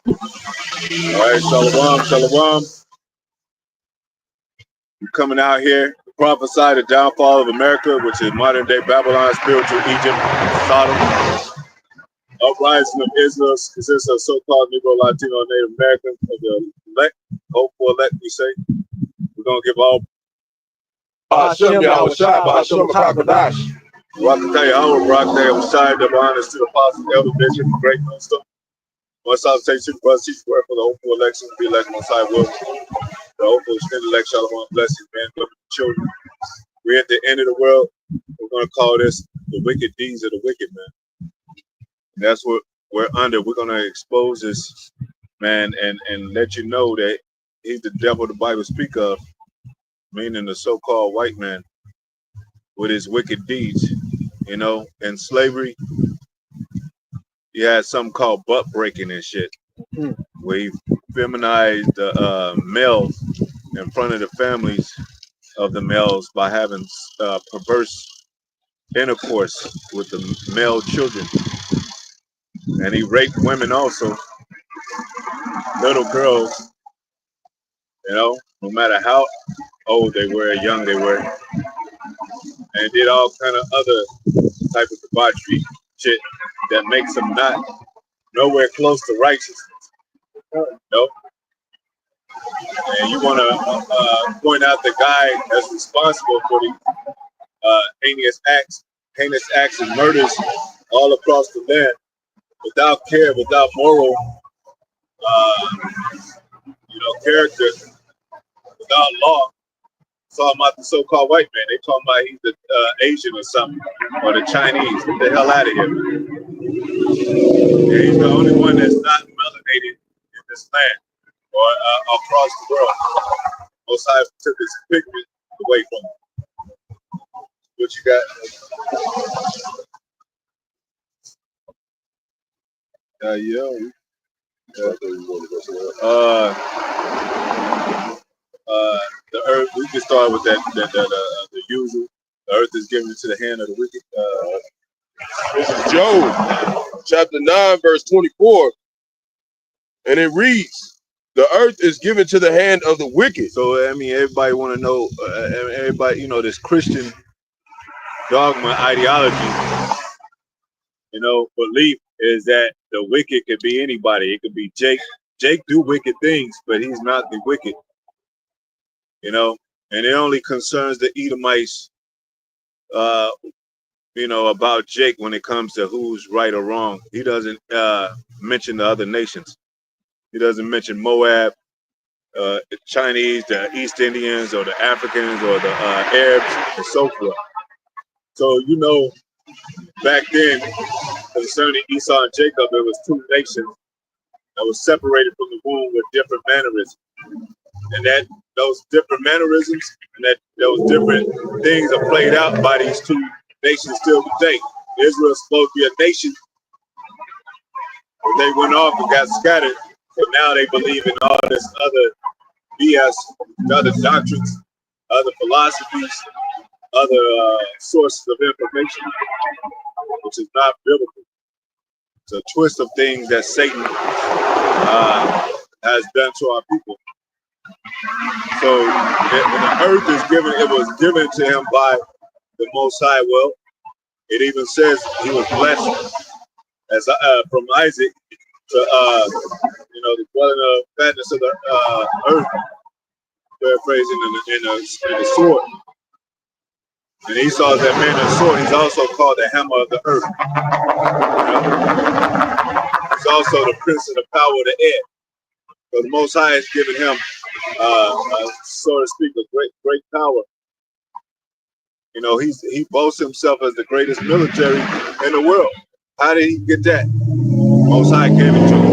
All right, Shalom, Shalom. We're coming out here to prophesy the downfall of America, which is modern day Babylon, spiritual Egypt, Sodom. Uprising of Israel consists of so-called Negro, Latino, Native Americans of the elect, hopeful elect, we say. We're going to give all Hashem Yahushua, Hashem Hakadash. Rakatay Howard, Rakatay Osai, the honors to the apostles, elder bishop, great minister. One salutation, brothers, teachers, word for the hopeful election, be elect Messiah will. The hopeful extended elect, Shalom, blessings, man, women, children. We're at the end of the world. We're going to call this the wicked deeds of the wicked, man. And that's what we're under. We're going to expose this, man, and let you know that he's the devil the Bible speak of, meaning the so-called white man with his wicked deeds. You know, in slavery, you had something called butt breaking and shit, where he feminized the males in front of the families of the males by having perverse intercourse with the male children. And he raped women also, little girls, you know, no matter how old they were, young they were. And did all kind of other type of debauchery shit that makes them not nowhere close to righteousness. No. And you want to point out the guy that's responsible for the heinous acts and murders all across the land without care, without moral, character, without law. Talking about the so-called white man. They talking about he's the Asian or something, or the Chinese. Get the hell out of here. Yeah, he's the only one that's not melanated in this land or across the world. Most High took his pigment away from him. What you got? The earth. We can start with the usual. The earth is given into the hand of the wicked. This is Job, chapter 9, verse 24, and it reads, "The earth is given to the hand of the wicked." So I mean, everybody want to know. Everybody, this Christian dogma ideology, belief is that the wicked could be anybody. It could be Jake. Jake do wicked things, but he's not the wicked. And it only concerns the Edomites, about Jake when it comes to who's right or wrong. He doesn't mention the other nations. He doesn't mention Moab, the Chinese, the East Indians, or the Africans, or the Arabs, and so forth. So, back then, concerning Esau and Jacob, it was two nations that was separated from the womb with different mannerisms. And that those different mannerisms and that those different things are played out by these two nations still today. Israel's supposed to be a nation, but they went off and got scattered. So now they believe in all this other BS, other doctrines, other philosophies, other sources of information, which is not biblical. It's a twist of things that Satan has done to our people. So the earth is given, it was given to him by the Most High. Well, it even says he was blessed as from Isaac to the dwelling of fatness of the earth, paraphrasing in the sword. And Esau is that man of the sword. He's also called the hammer of the earth. He's also the prince of the power of the air. So the Most High has given him, so to speak, a great power. He boasts himself as the greatest military in the world. How did he get that? Most High gave it to him.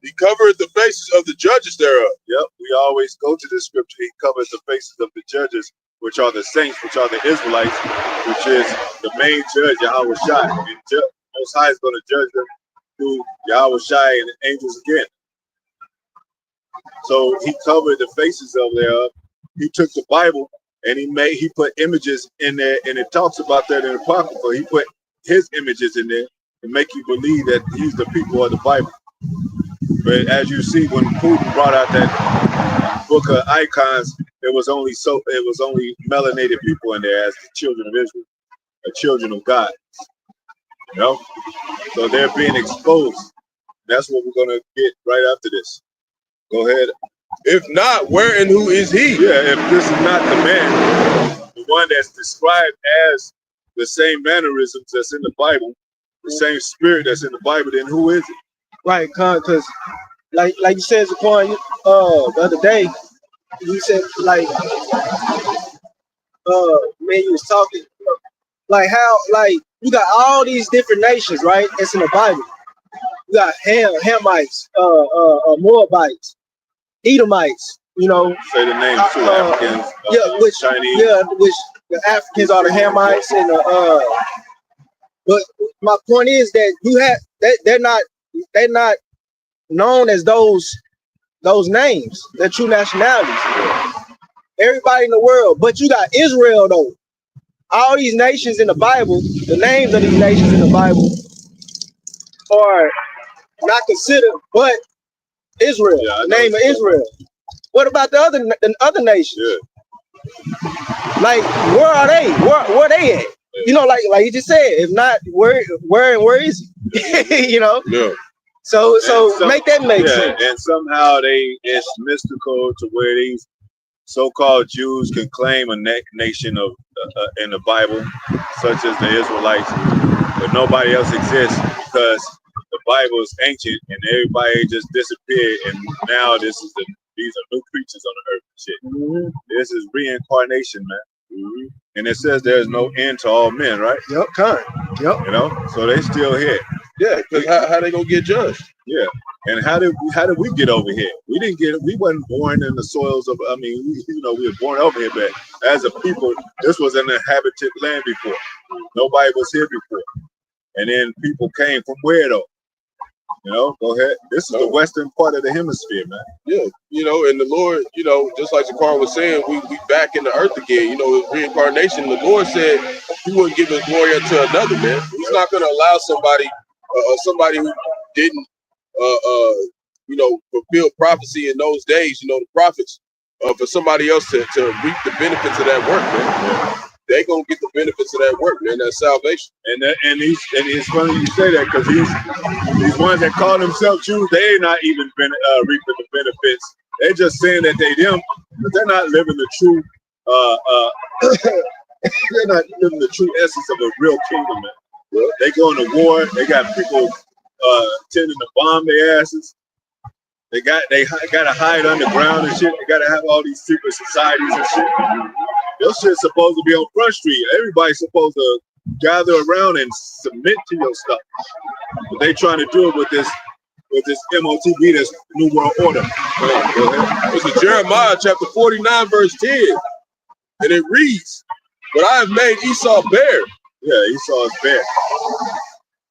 He covered the faces of the judges thereof. Yep, we always go to the scripture. He covers the faces of the judges, which are the saints, which are the Israelites, which is the main judge, Yahweh Shai. And Most High is going to judge them through Yahweh Shai and the angels again. So he covered the faces of thereof. He took the Bible and he put images in there, and it talks about that in the Apocrypha. He put his images in there to make you believe that he's the people of the Bible. But as you see, when Putin brought out that book of icons, it was only melanated people in there as the children of Israel, the children of God. You know, so they're being exposed. That's what we're gonna get right after this. Go ahead. If not, where and who is he? Yeah, if this is not the man, the one that's described as the same mannerisms that's in the Bible, the same spirit that's in the Bible, then who is it? Right, because like you said, Zaquan, the other day, you said like man, you was talking like how like you got all these different nations, right? It's in the Bible. You got Hamites, Moabites, Edomites, you know. Say the names too, Africans, Chinese. Which the Africans are the Hamites and the but my point is that you have they're not known as those names, they're true nationalities. Everybody in the world, but you got Israel though. All these nations in the Bible, the names of these nations in the Bible are not considered, but Israel, the name of Israel. What about the other nations? Yeah. Like, where are they? Where are they at? You know, like you just said, if not, where is he? You know? Yeah. So make that make sense. And somehow it's mystical to where these so-called Jews can claim a nation of in the Bible, such as the Israelites, but nobody else exists because the Bible is ancient and everybody just disappeared, and now these are new creatures on the earth and shit. Mm-hmm. This is reincarnation, man. Mm-hmm. And it says there's no end to all men, right? Yep, kind. Yep. You know, so they still here. Yeah, because how they gonna get judged? Yeah. And how did we get over here? We wasn't born in the soils of, we were born over here, but as a people, this was an inhabited land before. Nobody was here before. And then people came from where though? You know, go ahead. This is the western part of the hemisphere, man. Yeah, you know, and the Lord, you know, just like Zakar was saying, we back in the earth again. You know, reincarnation. The Lord said He wouldn't give His glory unto another, man. He's not going to allow somebody who didn't, fulfill prophecy in those days. You know, the prophets, for somebody else to reap the benefits of that work, man. They gonna get the benefits of that work, man. That's salvation. And it's funny you say that because these ones that call themselves Jews, they ain't not even reaping the benefits. They're just saying that they them, but they're not living the true. They're not living the true essence of a real kingdom, man. They going to war. They got people tending to bomb their asses. They got to hide underground and shit. They got to have all these secret societies and shit. Your shit's supposed to be on Front Street. Everybody's supposed to gather around and submit to your stuff. But they trying to do it with this MOTB, this New World Order. This is Jeremiah chapter 49, verse 10. And it reads, "But I have made Esau bare." Yeah, Esau is bare.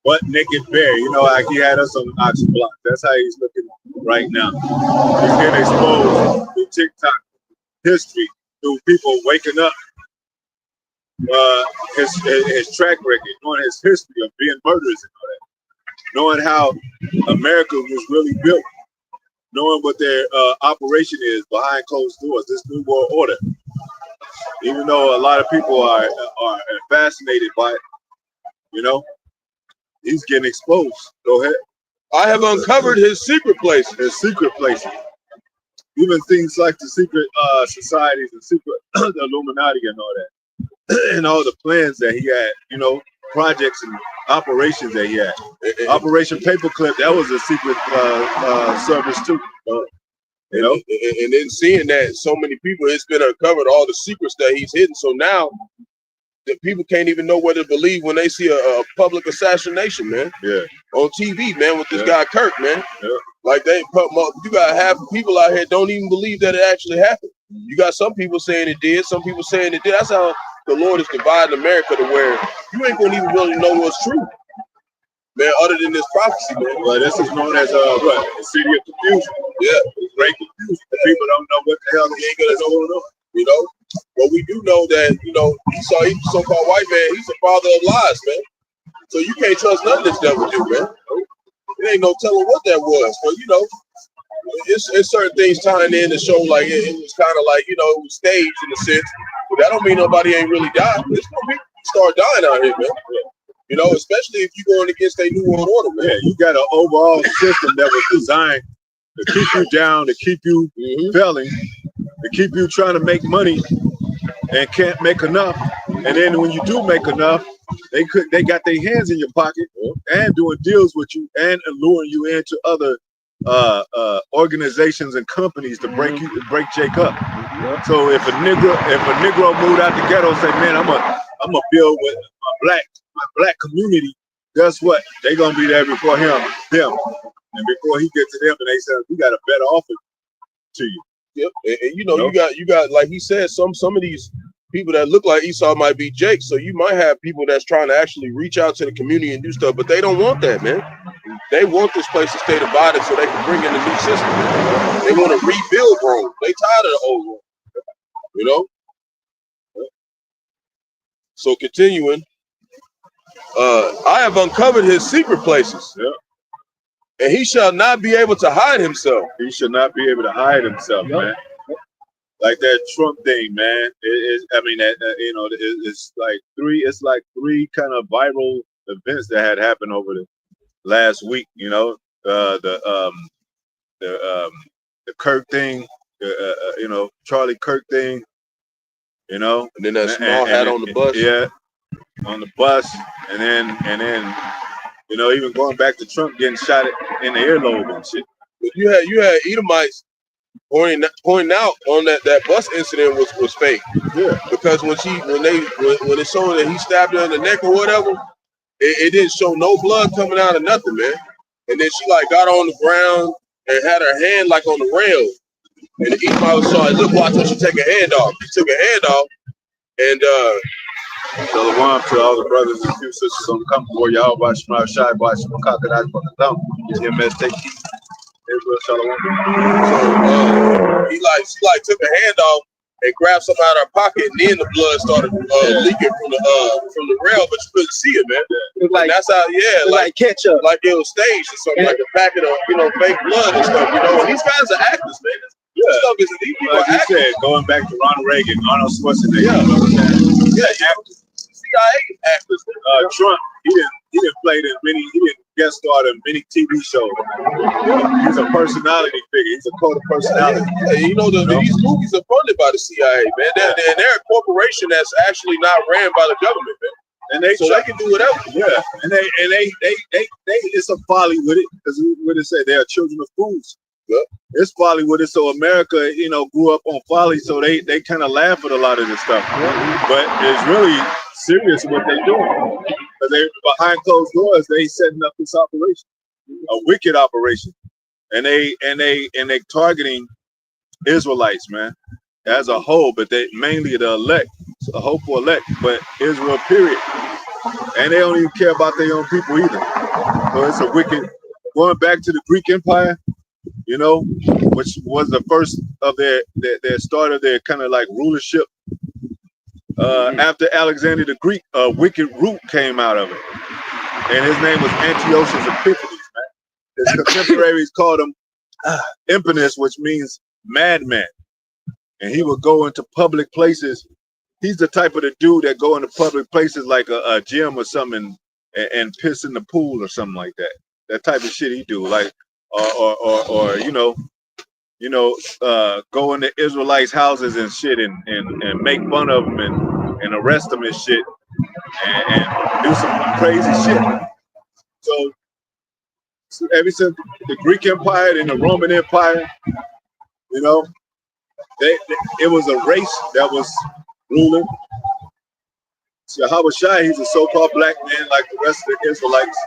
But naked bare. You know, like he had us on ox block. That's how he's looking right now. He's getting exposed through TikTok history, through people waking up, his track record, knowing his history of being murderers and all that, knowing how America was really built, knowing what their operation is behind closed doors, this New World Order. Even though a lot of people are fascinated by it, you know, he's getting exposed. Go ahead. I have uncovered his secret places. His secret places. Even things like the secret societies and secret the Illuminati and all that, and all the plans that he had, you know, projects and operations that he had. Operation Paperclip, that was a secret service too. You know, and then seeing that so many people, it's been uncovered all the secrets that he's hidden. So now that people can't even know what to believe when they see a public assassination, man. Yeah. On TV, man, with this guy Kirk, man. Yeah. Like you got half the people out here don't even believe that it actually happened. You got some people saying it did, some people saying it did. That's how the Lord is dividing America to where you ain't gonna even really know what's true, man, other than this prophecy, man. Well, this is known as the city of confusion. Yeah, it's great confusion. People don't know what the hell they ain't gonna know what. You know, but we do know that, you know, Esau, he's a so-called white man. He's the father of lies, man. So you can't trust nothing this devil do, man. It ain't no telling what that was. But you know, it's certain things tying in to show like it was kind of like, you know, it was staged in a sense. But that don't mean nobody ain't really died. There's no people start dying out here, man. You know, especially if you're going against a new world order, man. Yeah, you got an overall system that was designed to keep you down, to keep you failing, to keep you trying to make money and can't make enough. And then when you do make enough, they got their hands in your pocket and doing deals with you and luring you into other organizations and companies to break Jake up. So if a Negro moved out the ghetto and say, man, I'm a build with my black community, guess what? They gonna be there before them. And before he gets to them, and they said, we got a better offer to you. Yep. And you know, you got like he said, some of these people that look like Esau might be Jake. So you might have people that's trying to actually reach out to the community and do stuff, but they don't want that, man. They want this place to stay divided so they can bring in a new system. They want to rebuild Rome. They tired of the old Rome. You know? So continuing, I have uncovered his secret places. Yeah. And he shall not be able to hide himself. He should not be able to hide himself, man. Like that Trump thing, man. It's like three kind of viral events that had happened over the last week. You know, the Kirk thing, Charlie Kirk thing. You know, and then that small hat on the bus. Yeah, on the bus, and then. You know, even going back to Trump getting shot in the earlobe and shit. But you had Edomites pointing out on that bus incident was fake. Yeah. Because when it showed that he stabbed her in the neck or whatever, it didn't show no blood coming out of nothing, man. And then she like got on the ground and had her hand like on the rail. And the Edomite saw it. Look, watch her. She take her hand off. She took her hand off, and Shalom to all the brothers and few sisters on the come for y'all. Watch my shy, watch my cockroach from the thumb. CMS take Israel Shalom. So she took her hand off and grabbed something out of her pocket, and then the blood started leaking from the rail, but you couldn't see it, man. Like, and that's how, like ketchup, like it was staged or something, like a packet of fake blood and stuff. You know, and these guys are actors, man. This stuff is these people like you said, going back to Ronald Reagan, Arnold Schwarzenegger. Actors. CIA actors. Trump, he didn't play in many. He didn't guest star in many TV shows. He's a personality figure. He's a code of personality. Yeah, you know, these movies are funded by the CIA, man. They're a corporation that's actually not ran by the government, man. And they can do whatever. Yeah, and they it's a folly with it, because what they say, they are children of fools. Yeah. It's folly with it. So America, grew up on folly, so they kind of laugh at a lot of this stuff. Yeah. But it's really serious what they're doing. Because they behind closed doors, they setting up this operation, a wicked operation, and they targeting Israelites, man, as a whole, but they mainly the elect, a hopeful elect, but Israel, period. And they don't even care about their own people either. So it's a wicked. Going back to the Greek Empire, which was the first of their start of their kind of like rulership. After Alexander the Greek, a wicked root came out of it, and his name was Antiochus Epiphanes, man. His contemporaries called him Impenus, which means madman. And he would go into public places. He's the type of the dude that go into public places like a gym or something and piss in the pool or something like that. That type of shit he do, like or go into Israelites' houses and shit and make fun of them and arrest them and shit and do some crazy shit. So ever since the Greek Empire and the Roman Empire, it was a race that was ruling. Yahweh Shai, he's a so-called black man like the rest of the Israelites.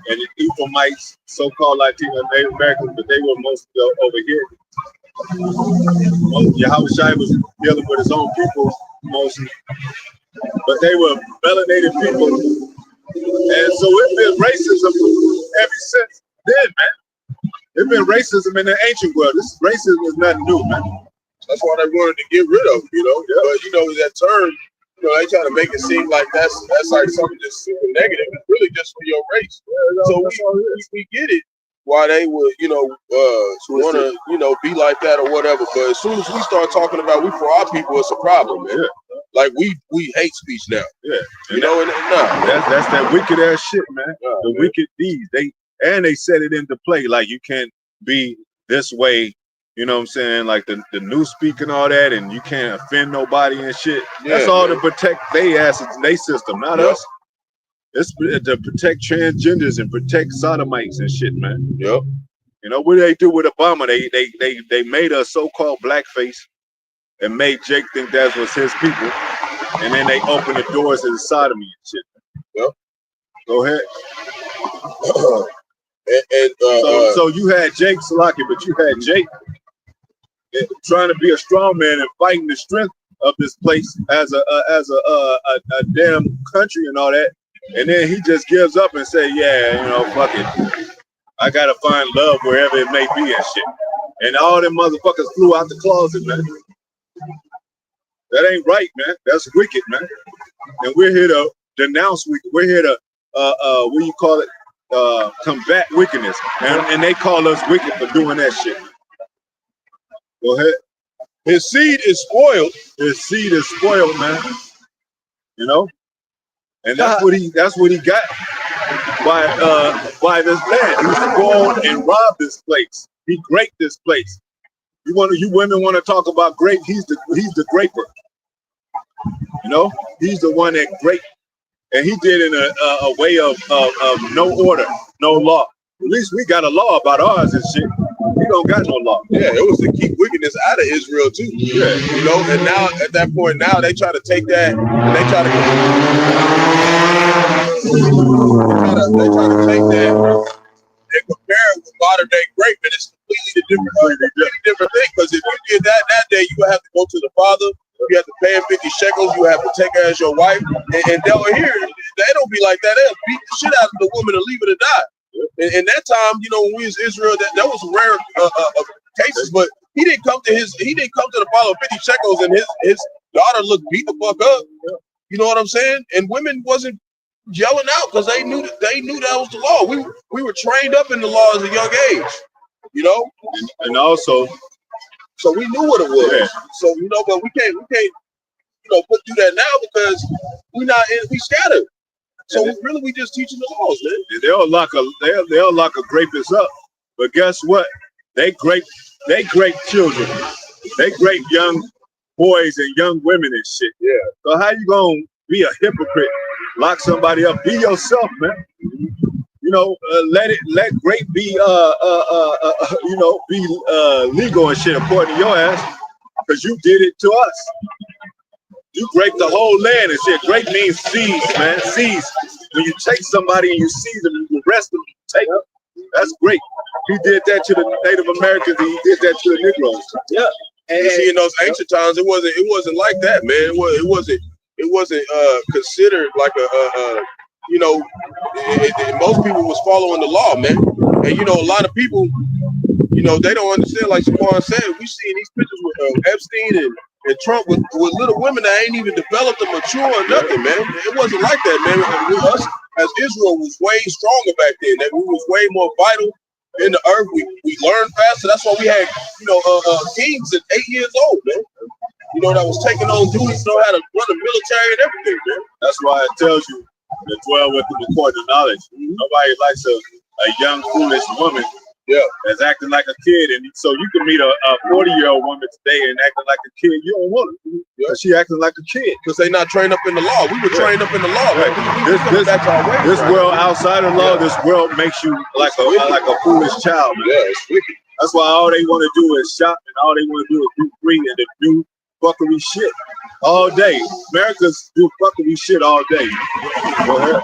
And the Ephraimites, so-called Latino Native Americans, but they were mostly over here. Yahweh Shai was dealing with his own people mostly, but they were melanated people. And so it's been racism ever since then, man. It's been racism in the ancient world. This racism is nothing new, man. That's why they wanted to get rid of, but that term You know, they try to make it seem like that's like something just super negative. It's really just for your race. So we get it why they would, you know, want to, you know, be like that or whatever. But as soon as we start talking about we for our people, it's a problem, man. Yeah. Like we hate speech now. Yeah. You know, and that's that wicked ass shit, man. The wicked deeds. They set it into play. Like you can't be this way. You know what I'm saying? Like the new speak and all that, and you can't offend nobody and shit. Yeah, that's all to protect they asses and they system, not us. It's to protect transgenders and protect sodomites and shit, man. Yep. You know what they do with Obama? They made a so-called blackface and made Jake think that was his people, and then they opened the doors to the sodomy and shit. Yep. Go ahead. So you had Jake Salaki, but you had Jake trying to be a strong man and fighting the strength of this place as a damn country and all that, and then he just gives up and say, yeah, you know, fuck it, I gotta find love wherever it may be and shit. And all them motherfuckers flew out the closet, man. That ain't right, man. That's wicked, man. And we're here to denounce. We're here to what do you call it? Combat wickedness, and they call us wicked for doing that shit. Go ahead. His seed is spoiled. His seed is spoiled, man. You know, and that's what he got by this man. He was to go on and rob this place. He graped this place. You women want to talk about grape? He's the graper. You know, he's the one that graped, and he did in a way of no order, no law. At least we got a law about ours and shit. We don't got no law. Yeah, it was to keep wickedness out of Israel too. Yeah, you know, and now at that point, now they try to take that and they try to take that and compare it with modern day grape, and it's completely different thing. Because if you did that day, you would have to go to the father. You have to pay him 50 shekels. You have to take her as your wife. And down here, they don't be like that. They'll beat the shit out of the woman and leave her to die. In that time, you know, when we was Israel, that was rare cases. But he didn't come to the father with 50 shekels, and his daughter looked beat the fuck up. You know what I'm saying? And women wasn't yelling out because they knew that was the law. We were trained up in the law as a young age. You know, and also. So we knew what it was. Yeah. So you know, but we can't, you know, do that now because we scattered. So we just teaching the laws, man. They'll lock a grapist up, but guess what? They grape children. They grape young boys and young women and shit. Yeah. So how you gonna be a hypocrite? Lock somebody up. Be yourself, man. You know, let grape be you know, be legal and shit according to your ass, because you did it to us. You graped the whole land and shit. Grape means seize, man. Seize. When you take somebody and you seize them, you arrest them, you take them. That's great. He did that to the Native Americans, and he did that to the Negroes. Yeah. And see, in those ancient times, it wasn't like that, man. It wasn't considered like you know, most people was following the law, man. And you know, a lot of people, you know, they don't understand. Like Shaquan said, we seeing these pictures with Epstein and Trump with little women that ain't even developed or mature or nothing, man. It wasn't like that, man. Us as Israel was way stronger back then. That we was way more vital in the earth. We learned faster. That's why we had, you know, kings at 8 years old, man. You know, that was taking on duties, know how to run the military and everything, man. That's why it tells you to dwell with them according to knowledge. Nobody likes a young, foolish woman that's acting like a kid. And so you can meet a 40-year-old woman today and acting like a kid. You don't want her. Yeah. She acting like a kid. Because they not trained up in the law. We were trained up in the law. Right. This world outside of law, this world makes you like a foolish child. Man. Yeah, it's wicked. That's why all they want to do is shop, and all they want to do is do free and to do fuckery shit all day. Americans do fuckery shit all day. Go ahead.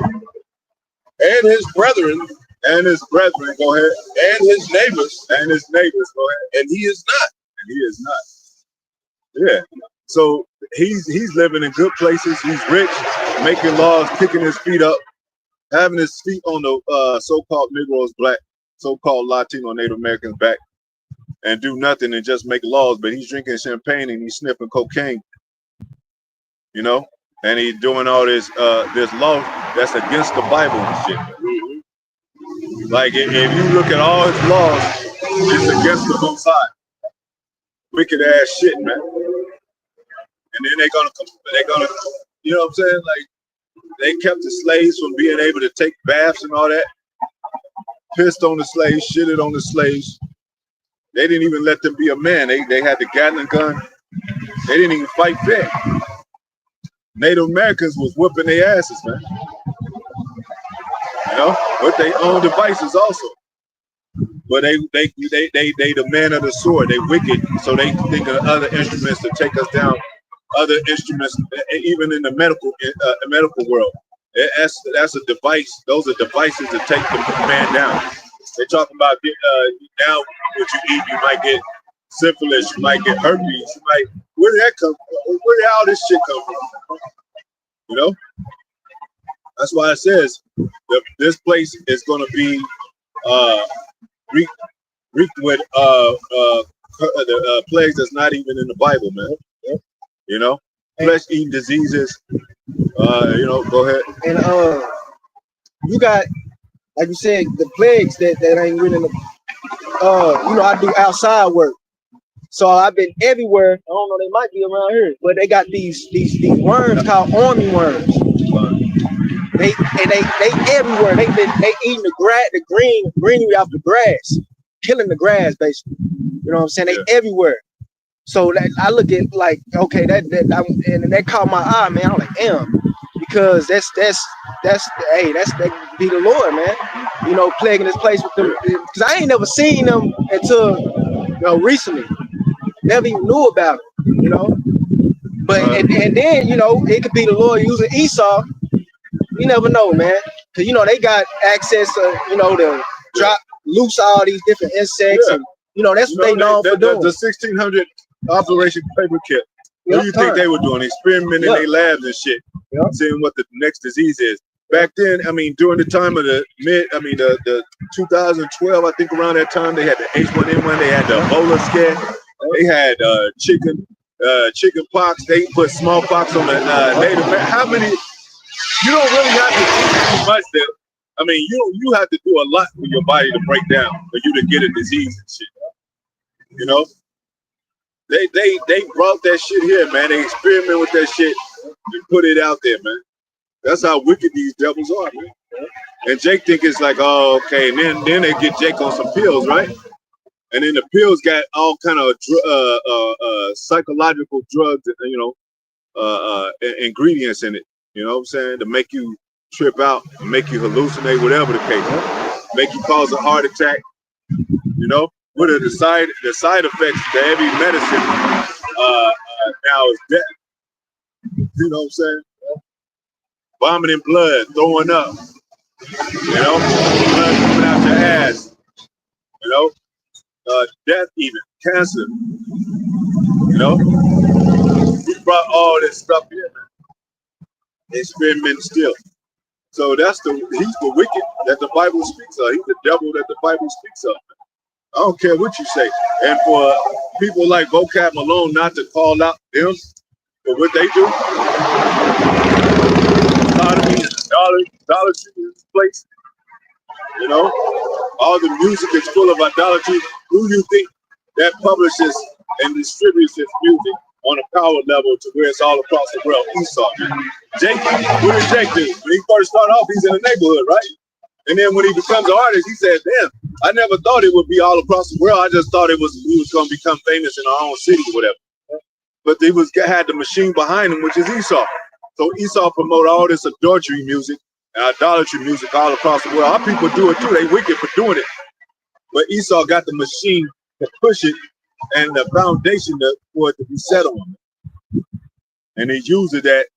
And his brethren. And his brethren, go ahead. And his neighbors. And his neighbors, go ahead. And he is not. And he is not. Yeah. So he's living in good places. He's rich, making laws, kicking his feet up, having his feet on the so-called Negroes, black, so-called Latino Native Americans back, and do nothing and just make laws. But he's drinking champagne and he's sniffing cocaine. You know? and he's doing all this law that's against the Bible and shit. Like if you look at all his laws, it's against the Most High. Wicked ass shit, man. And then they're gonna, you know what I'm saying? Like they kept the slaves from being able to take baths and all that. Pissed on the slaves, shitted on the slaves. They didn't even let them be a man. They had the Gatling gun. They didn't even fight fair. Native Americans was whooping their asses, man. You know, with their own devices also. But they the man of the sword. They wicked, so they think of other instruments to take us down. Other instruments, even in the medical world, that's a device. Those are devices to take the man down. They talking about now what you eat, you might get syphilis, you might get herpes, you might. Where did that come from? Where did all this shit come from? You know, that's why it says this place is going to be reeked with the plagues that's not even in the Bible, man. You know, flesh-eating diseases. You know, go ahead. And you got, like you said, the plagues that ain't really. You know, I do outside work, so I've been everywhere. I don't know, they might be around here, but they got these worms called army worms. They everywhere. They eating the grass, the greenery off the grass, killing the grass basically. You know what I'm saying? They everywhere. So that I look at like, okay, and that caught my eye, man. I'm like, damn, because that's be the Lord, man. You know, plaguing this place with them, because I ain't never seen them until recently. Never even knew about it, you know. But and then it could be the Lord using Esau. You never know, man, because they got access to to drop loose all these different insects, and that's what they known for doing. The 1600 Operation Paperclip. What do you think they were doing? Experimenting in their labs and shit, seeing what the next disease is. Back then, I mean, during the time of the 2012, I think around that time, they had the H1N1, they had the Ebola scare, they had chicken pox, they put smallpox on the Native American. How many? You don't really have to do too much there. I mean, you have to do a lot for your body to break down for you to get a disease and shit. You know? They brought that shit here, man. They experiment with that shit and put it out there, man. That's how wicked these devils are, man. And Jake think it's like, oh, okay. And then they get Jake on some pills, right? And then the pills got all kind of psychological drugs, ingredients in it. You know what I'm saying? To make you trip out, make you hallucinate, whatever the case. Make you cause a heart attack. You know? What are the side effects to every medicine now is death. You know what I'm saying? Vomiting blood, throwing up. Blood coming out your ass. Death even, cancer. We brought all this stuff here, man. Experiment still. So he's the wicked that the Bible speaks of. He's the devil that the Bible speaks of. I don't care what you say. And for people like Vocab Malone not to call out them for what they do, Dollar Tree in this place. All the music is full of idolatry. Who do you think that publishes and distributes this music on a power level to where it's all across the world? Esau, man. Jake, what did Jake do? When he first started off, he's in the neighborhood, right? And then when he becomes an artist, he said, damn, I never thought it would be all across the world. I just thought we was going to become famous in our own city or whatever. But they had the machine behind him, which is Esau. So Esau promote all this adultery music and idolatry music all across the world. Our people do it too. They wicked for doing it. But Esau got the machine to push it and the foundation for it to be set on. And he uses that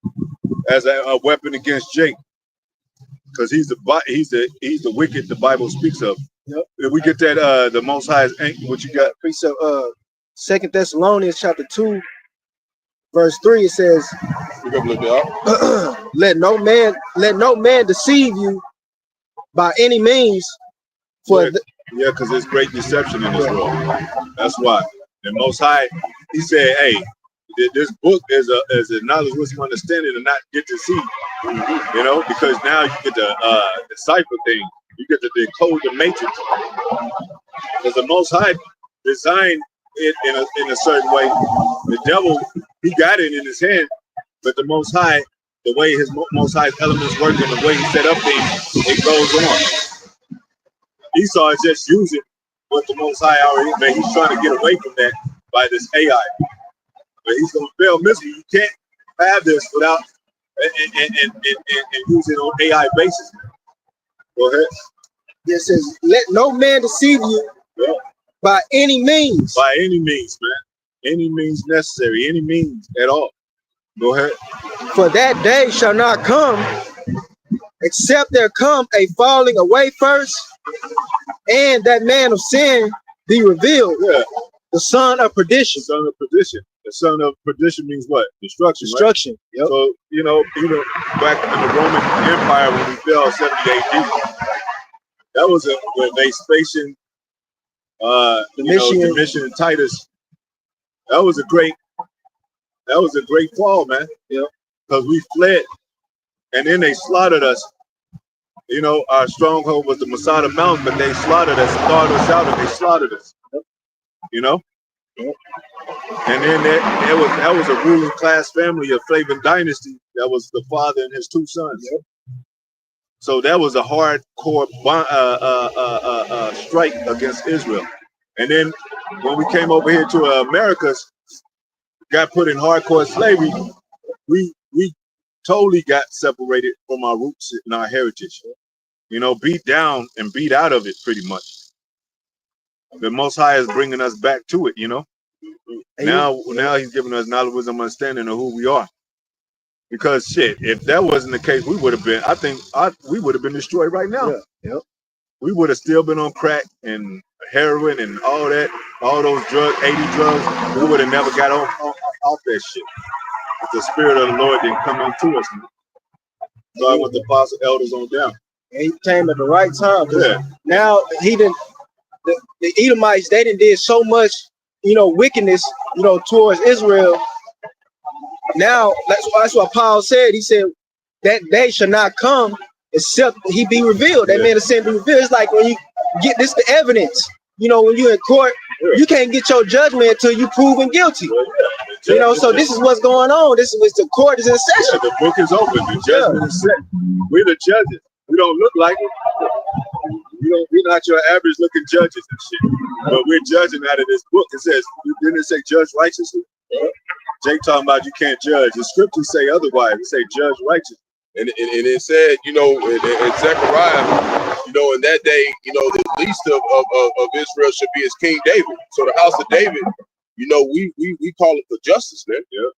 as a weapon against Jake. Because he's the wicked the Bible speaks of. Yep. If we get that the Most High is what you got? Precept 2 Thessalonians chapter 2, verse 3, it says, let no man deceive you by any means. Because there's great deception in this world. That's why. The Most High, he said, hey, this book is a knowledge, wisdom, understanding, and not get to see. You know, because now you get the decipher thing. You get to decode the matrix. Because the Most High designed it in a certain way. The devil, he got it in his hand, but the Most High, the way his Most High elements work and the way he set up things, it goes on. Esau is just using what the Most High already made. He's trying to get away from that by this AI. But he's going to fail miserably. You can't have this without and use it on AI basis. Go ahead. It says, let no man deceive you by any means. By any means, man. Any means necessary. Any means at all. Go ahead. For that day shall not come, except there come a falling away first, and that man of sin be revealed. Yeah. The son of perdition. The son of perdition. The son of perdition means what? Destruction. Destruction. Right? Yep. So, you know, even back in the Roman Empire when we fell 70 AD, that was when Vespasian, Domitian and Titus. That was a great fall, man. Yeah. Because we fled, and then they slaughtered us. You know, our stronghold was the Masada Mountain, but they slaughtered us, thawed us out, and they slaughtered us. You know. And then that was a ruling class family of Flavian dynasty. That was the father and his two sons. Yep. So that was a hardcore strike against Israel. And then when we came over here to Americas, got put in hardcore slavery, we totally got separated from our roots and our heritage. You know, beat down and beat out of it pretty much. The Most High is bringing us back to it, you know. Now he's giving us knowledge, wisdom, understanding of who we are. Because shit, if that wasn't the case, we would have been. We would have been destroyed right now. Yeah. Yep. We would have still been on crack and heroin and all that, all those drugs, 80 drugs. We would have never got off that shit. If the spirit of the Lord didn't come into us. Starting with the apostle elders on down. And he came at the right time. Yeah. Now he didn't. The Edomites, they did so much, you know, wickedness, you know, towards Israel. Now that's what Paul said. He said that day shall not come except he be revealed. That man of sin be revealed. It's like when you get this the evidence. You know, when you're in court, you can't get your judgment until you proven guilty. You know, so this is what's going on. This is the court is in session. Yeah, the book is open. The judgment is set. We're the judges. We don't look like it. We're not your average looking judges and shit. But we're judging out of this book. It says, didn't it say judge righteously? Jake talking about you can't judge. The scriptures say otherwise. It say judge righteously. And it said, you know, in Zechariah, you know, in that day, you know, the least of Israel should be as King David. So the house of David, you know, we call it for justice, man. Yeah.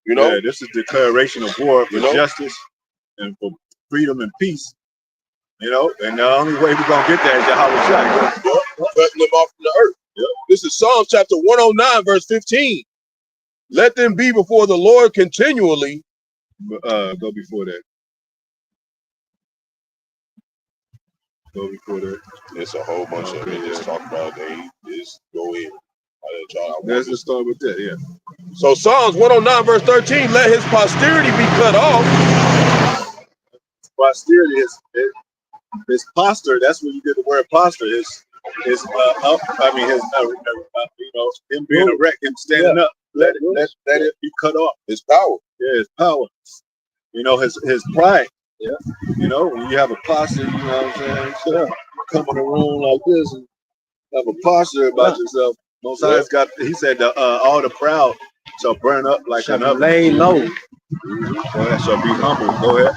You know, this is declaration of war for justice and for freedom and peace. You know, and the only way we're gonna get that is Yahweh Shai. Cutting them off from the earth. Yep. This is Psalm chapter 109, verse 15. Let them be before the Lord continually. Go before that. Go before that. There's a whole bunch of it. Just talk about they just go in. Let's just start with that, yeah. So Psalms 109, verse 13, let his posterity be cut off. Posterity is his posture. That's where you get the word posture. His up. I mean, his you know, him being erect, him standing up. Let it be cut off. His power. Yeah, his power. You know, his pride. Yeah. You know, when you have a posture, you know what I'm saying? Yeah. Come in a room like this and have a posture about yourself. Most High's got. He said, all the proud shall burn up like an oven. Lay low. That shall be humble. Go ahead.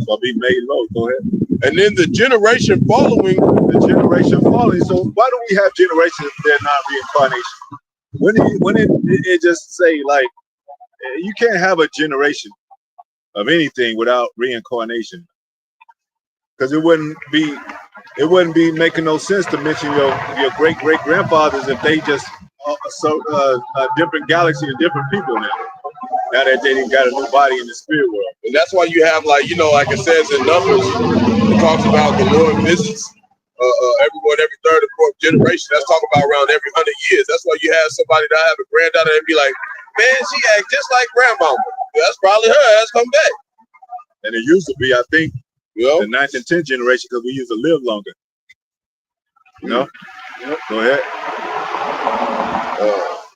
Shall be made low. Go ahead. And then the generation following. So why do we have generations if they're not reincarnation? When it just say like you can't have a generation of anything without reincarnation, because it wouldn't be making no sense to mention your great grandfathers if they just a different galaxy and different people now that they didn't got a new body in the spirit world. And that's why you have, like, you know, like it says in Numbers, it talks about the Lord visits everyone, every third or fourth generation. That's talking about around every 100 years. That's why you have somebody that have a granddaughter and be like, man, she act just like grandmama. That's probably her ass come back. And it used to be, I think, You know? the 9th and 10th generation, because we used to live longer. You know? Go ahead.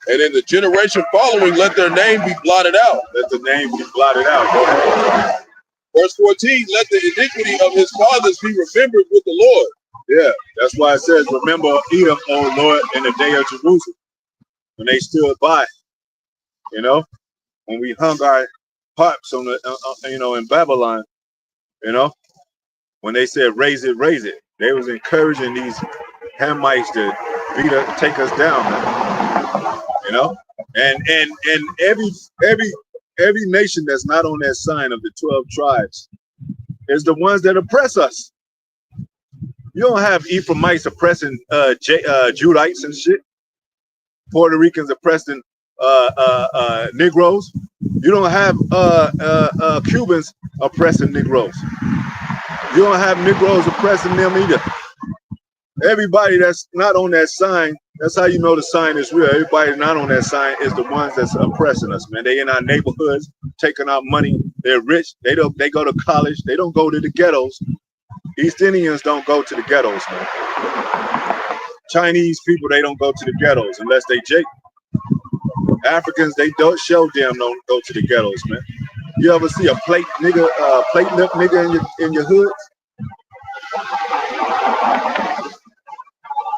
And in the generation following, let their name be blotted out. Let the name be blotted out. Go ahead. Verse 14, let the iniquity of his fathers be remembered with the Lord. Yeah, that's why it says, remember Edom, O Lord, in the day of Jerusalem, when they stood by, you know, when we hung our harps on the, you know, in Babylon, you know, when they said, raise it, they was encouraging these Hamites to take us down, man. You know, and every nation that's not on that sign of the 12 tribes is the ones that oppress us. You don't have Ephraimites oppressing Judites and shit. Puerto Ricans oppressing Negroes. You don't have Cubans oppressing Negroes. You don't have Negroes oppressing them either. Everybody that's not on that sign, that's how you know the sign is real. Everybody not on that sign is the ones that's oppressing us, man. They in our neighborhoods, taking our money. They're rich. They go to college. They don't go to the ghettos. East Indians don't go to the ghettos, man. Chinese people, they don't go to the ghettos unless they Jake. Africans, they don't don't go to the ghettos, man. You ever see a plate lip nigga in your hood?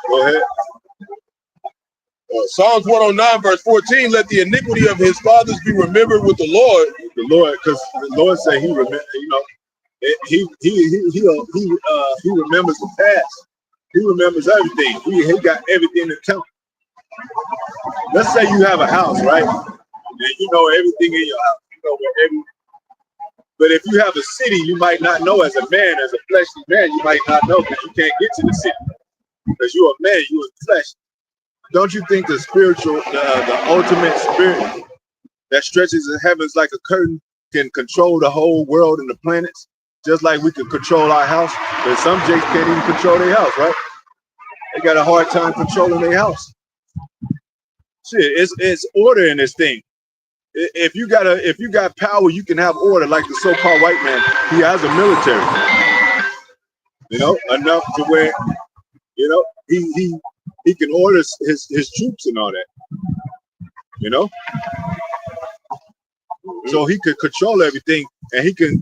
Go ahead. Psalms 109, verse 14, let the iniquity of his fathers be remembered with the Lord. The Lord, because the Lord said he remember, you know, he remembers the past. He remembers everything. He got everything to count. Let's say you have a house, right? And you know everything in your house. You know where but if you have a city, you might not know as a man, as a fleshly man, you might not know because you can't get to the city. Because you're a man, you're in flesh. Don't you think the spiritual, the ultimate spirit that stretches in heavens like a curtain can control the whole world and the planets? Just like we could control our house, but some jakes can't even control their house, right? They got a hard time controlling their house. Shit, it's order in this thing. If you got power, you can have order. Like the so-called white man, he has a military. You know, enough to where, you know, he can order his troops and all that. You know, so he could control everything, and he can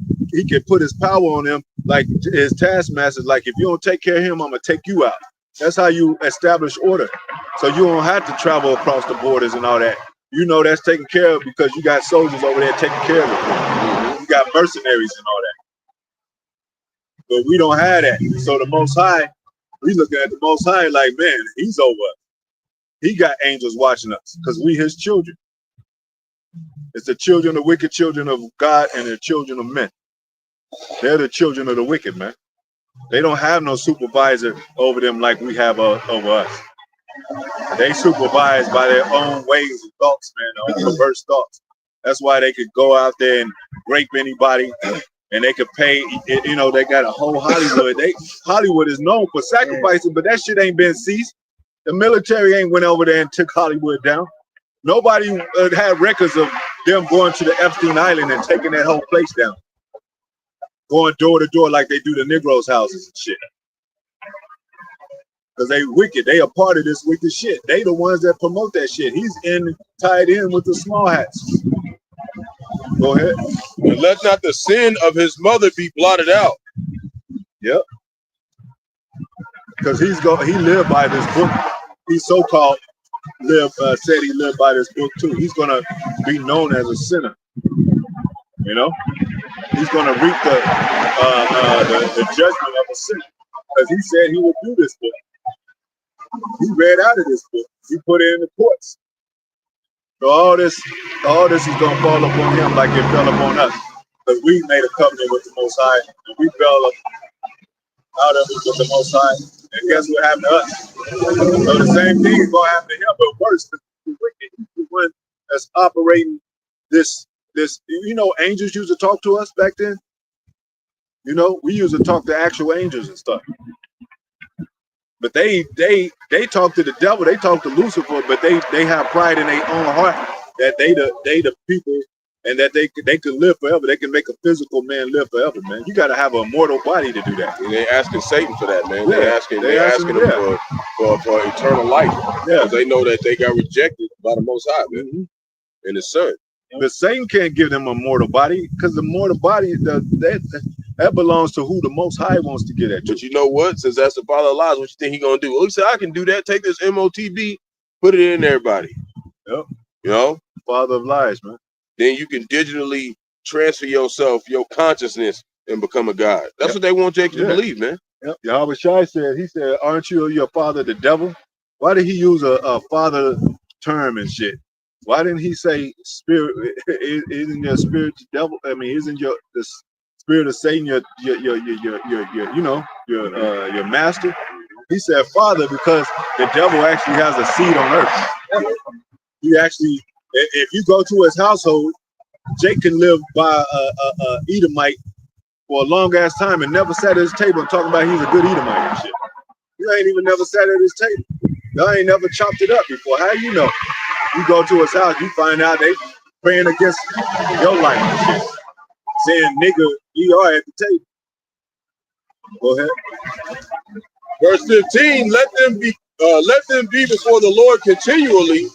put his power on them, like his taskmasters. Like, if you don't take care of him, I'm gonna take you out. That's how you establish order. So you don't have to travel across the borders and all that. You know that's taken care of because you got soldiers over there taking care of it. You got mercenaries and all that. But we don't have that. So the Most High, we looking at the Most High like, man, he's over us. He got angels watching us because we his children. It's the children, the wicked children of God, and the children of men. They're the children of the wicked, man. They don't have no supervisor over them like we have over us. They supervised by their own ways and thoughts, man, their own perverse thoughts. That's why they could go out there and rape anybody, and they could pay. You know, they got a whole Hollywood. Hollywood is known for sacrificing, but that shit ain't been ceased. The military ain't went over there and took Hollywood down. Nobody had records of them going to the Epstein Island and taking that whole place down. Going door to door like they do the Negroes' houses and shit. Because they wicked. They are part of this wicked shit. They the ones that promote that shit. He's tied in with the small hats. Go ahead. And let not the sin of his mother be blotted out. Yep. Because he lived by this book. He so-called said he lived by this book too. He's gonna be known as a sinner. You know? He's gonna reap the judgment of a sinner. Because he said he would do this book. He read out of this book. He put it in the courts. So all this is gonna fall upon him like it fell upon us. Because we made a covenant with the Most High, and we fell out of it with the Most High. And guess what happened to us? So the same thing is gonna happen to him, but worse. The wicked, the one that's operating this. You know, angels used to talk to us back then. You know, we used to talk to actual angels and stuff. But they talk to the devil, they talk to Lucifer, but they have pride in their own heart that they the people and that they could live forever. They can make a physical man live forever, man. You got to have a mortal body to do that. And they asking Satan for that, man. Yeah, They asking him for eternal life. Yeah, because they know that they got rejected by the Most High, man, and His Son. But Satan can't give them a mortal body because the mortal body that belongs to who the Most High wants to get at. But you know what? Since that's the father of lies, what you think he gonna do? Well, he said, I can do that. Take this MOTB, put it in everybody. Yep. You know? Father of lies, man. Then you can digitally transfer yourself, your consciousness, and become a god. That's what they want you to believe, man. Yep. Yahweh Shai said, aren't you your father the devil? Why did he use a father term and shit? Why didn't he say spirit? Isn't your spirit the devil? I mean, isn't the spirit of Satan your master? He said father because the devil actually has a seed on earth. He actually, if you go to his household, Jake can live by a Edomite for a long ass time and never sat at his table and talking about he's a good Edomite and shit. You ain't even never sat at his table. Y'all ain't never chopped it up before. How you know? You go to his house, you find out they praying against your life and shit. Saying nigga, ER at the table. Go ahead. Verse 15, let them be before the Lord continually,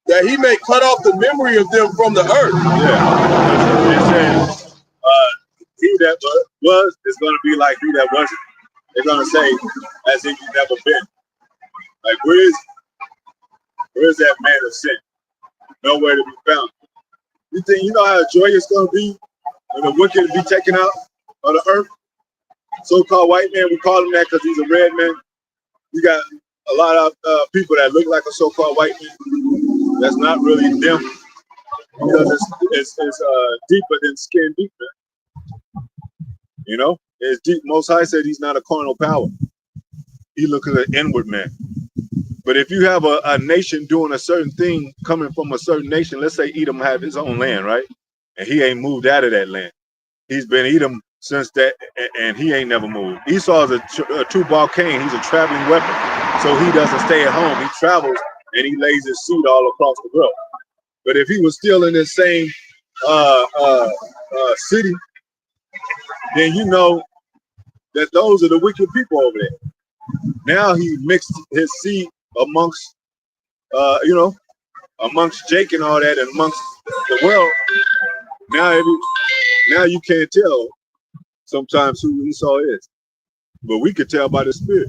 that he may cut off the memory of them from the earth. Yeah. It says, he that was is going to be like he that wasn't. They're going to say, as if you've never been. Like, where's that man of sin? Nowhere to be found. You know how joyous it's going to be when the wicked be taken out of the earth? So-called white man, we call him that because he's a red man. You got a lot of people that look like a so-called white man. That's not really them because it's deeper than skin deep, man. You know, it's deep. Most High said he's not a carnal power. He looks at an inward man. But if you have a nation doing a certain thing coming from a certain nation, let's say Edom have his own land, right? And he ain't moved out of that land. He's been Edom since that, and he ain't never moved. Esau is a two-ball cane. He's a traveling weapon. So he doesn't stay at home. He travels and he lays his seed all across the world. But if he was still in the same city, then you know that those are the wicked people over there. Now he mixed his seed amongst, amongst Jake and all that, and amongst the world. Now you can't tell sometimes who Esau is, but we could tell by the spirit.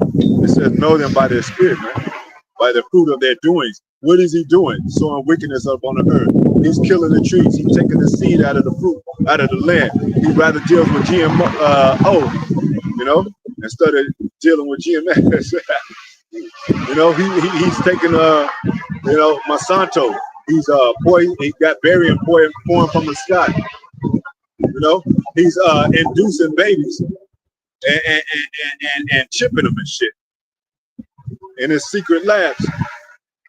It says, know them by their spirit, man, by the fruit of their doings. What is he doing? Sowing wickedness up on the earth. He's killing the trees. He's taking the seed out of the fruit, out of the land. He rather deals with GMO, instead of dealing with GMS. He's taking Monsanto. He's he got barium pouring from the sky. He's inducing babies and chipping them and shit in his secret labs.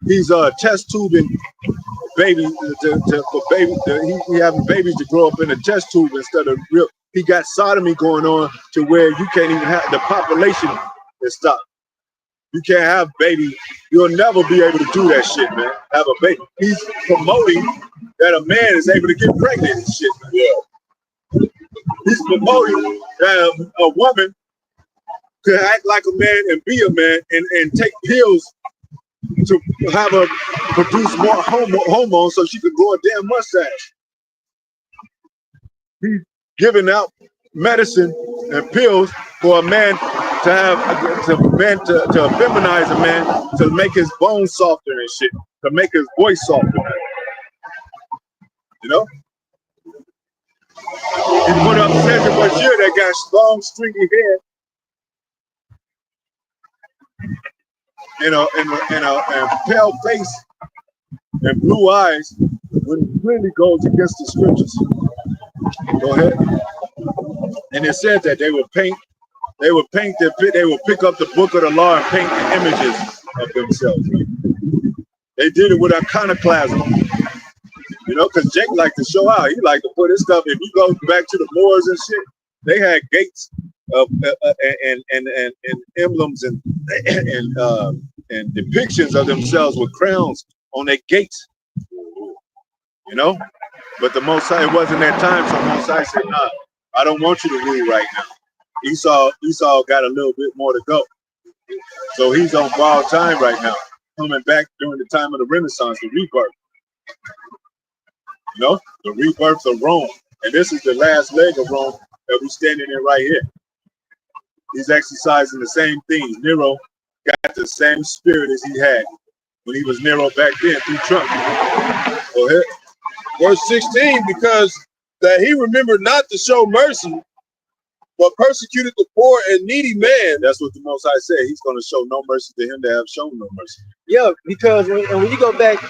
He's test tubing baby for baby. He having babies to grow up in a test tube instead of real. He got sodomy going on to where you can't even have the population is stopped. You can't have baby. You'll never be able to do that shit, man. Have a baby. He's promoting that a man is able to get pregnant and shit. Yeah. He's promoting that a woman could act like a man and be a man and take pills to have her produce more hormones so she could grow a damn mustache. He's giving out medicine and pills for a man to have to feminize a man, to make his bones softer and shit, to make his voice softer. He put up Cedric Bashir that got long stringy hair and pale face and blue eyes, when it clearly goes against the scriptures. Go ahead. And it said that they would pick up the book of the law and paint the images of themselves. They did it with iconoclasm. Because Jake liked to show out. He liked to put his stuff. If you go back to the Moors and shit, they had gates of and emblems and depictions of themselves with crowns on their gates. You know, but the Most High, it wasn't that time, so Most High said, "Nah, I don't want you to rule right now." Esau got a little bit more to go, so he's on borrowed time right now, coming back during the time of the Renaissance, the rebirth. You know, the rebirth of Rome, and this is the last leg of Rome that we're standing in right here. He's exercising the same things. Nero got the same spirit as he had when he was Nero back then through Trump. Go ahead. Verse 16, because that he remembered not to show mercy, but persecuted the poor and needy man. That's what the Most High said. He's going to show no mercy to him that have shown no mercy. Yeah, because when you go back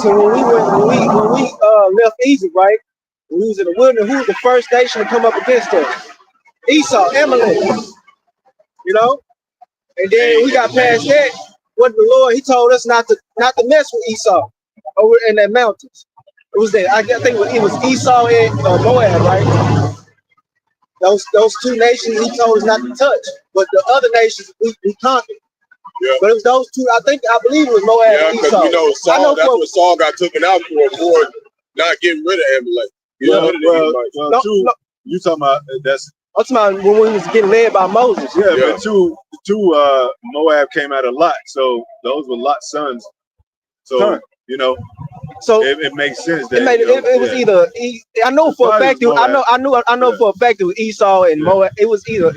to when we left Egypt, right? When we was in the wilderness, who was the first nation to come up against us? Esau, Amalek. You know, and then we got past that. What the Lord, he told us not to mess with Esau over in the mountains. It was that I think it was Esau and Moab, right? Those two nations he told us not to touch, but the other nations we conquered. Yeah. But it was those two. I believe it was Moab and Esau. Because you know Saul, that's what Saul got taken out for not getting rid of Amalek. You talking about that's. I'm talking about when we was getting led by Moses. Yeah. But two Moab came out of Lot, so those were Lot's sons. So you know, so it makes sense that it was either I know for a fact I know for a fact it was Esau and Moab. It was either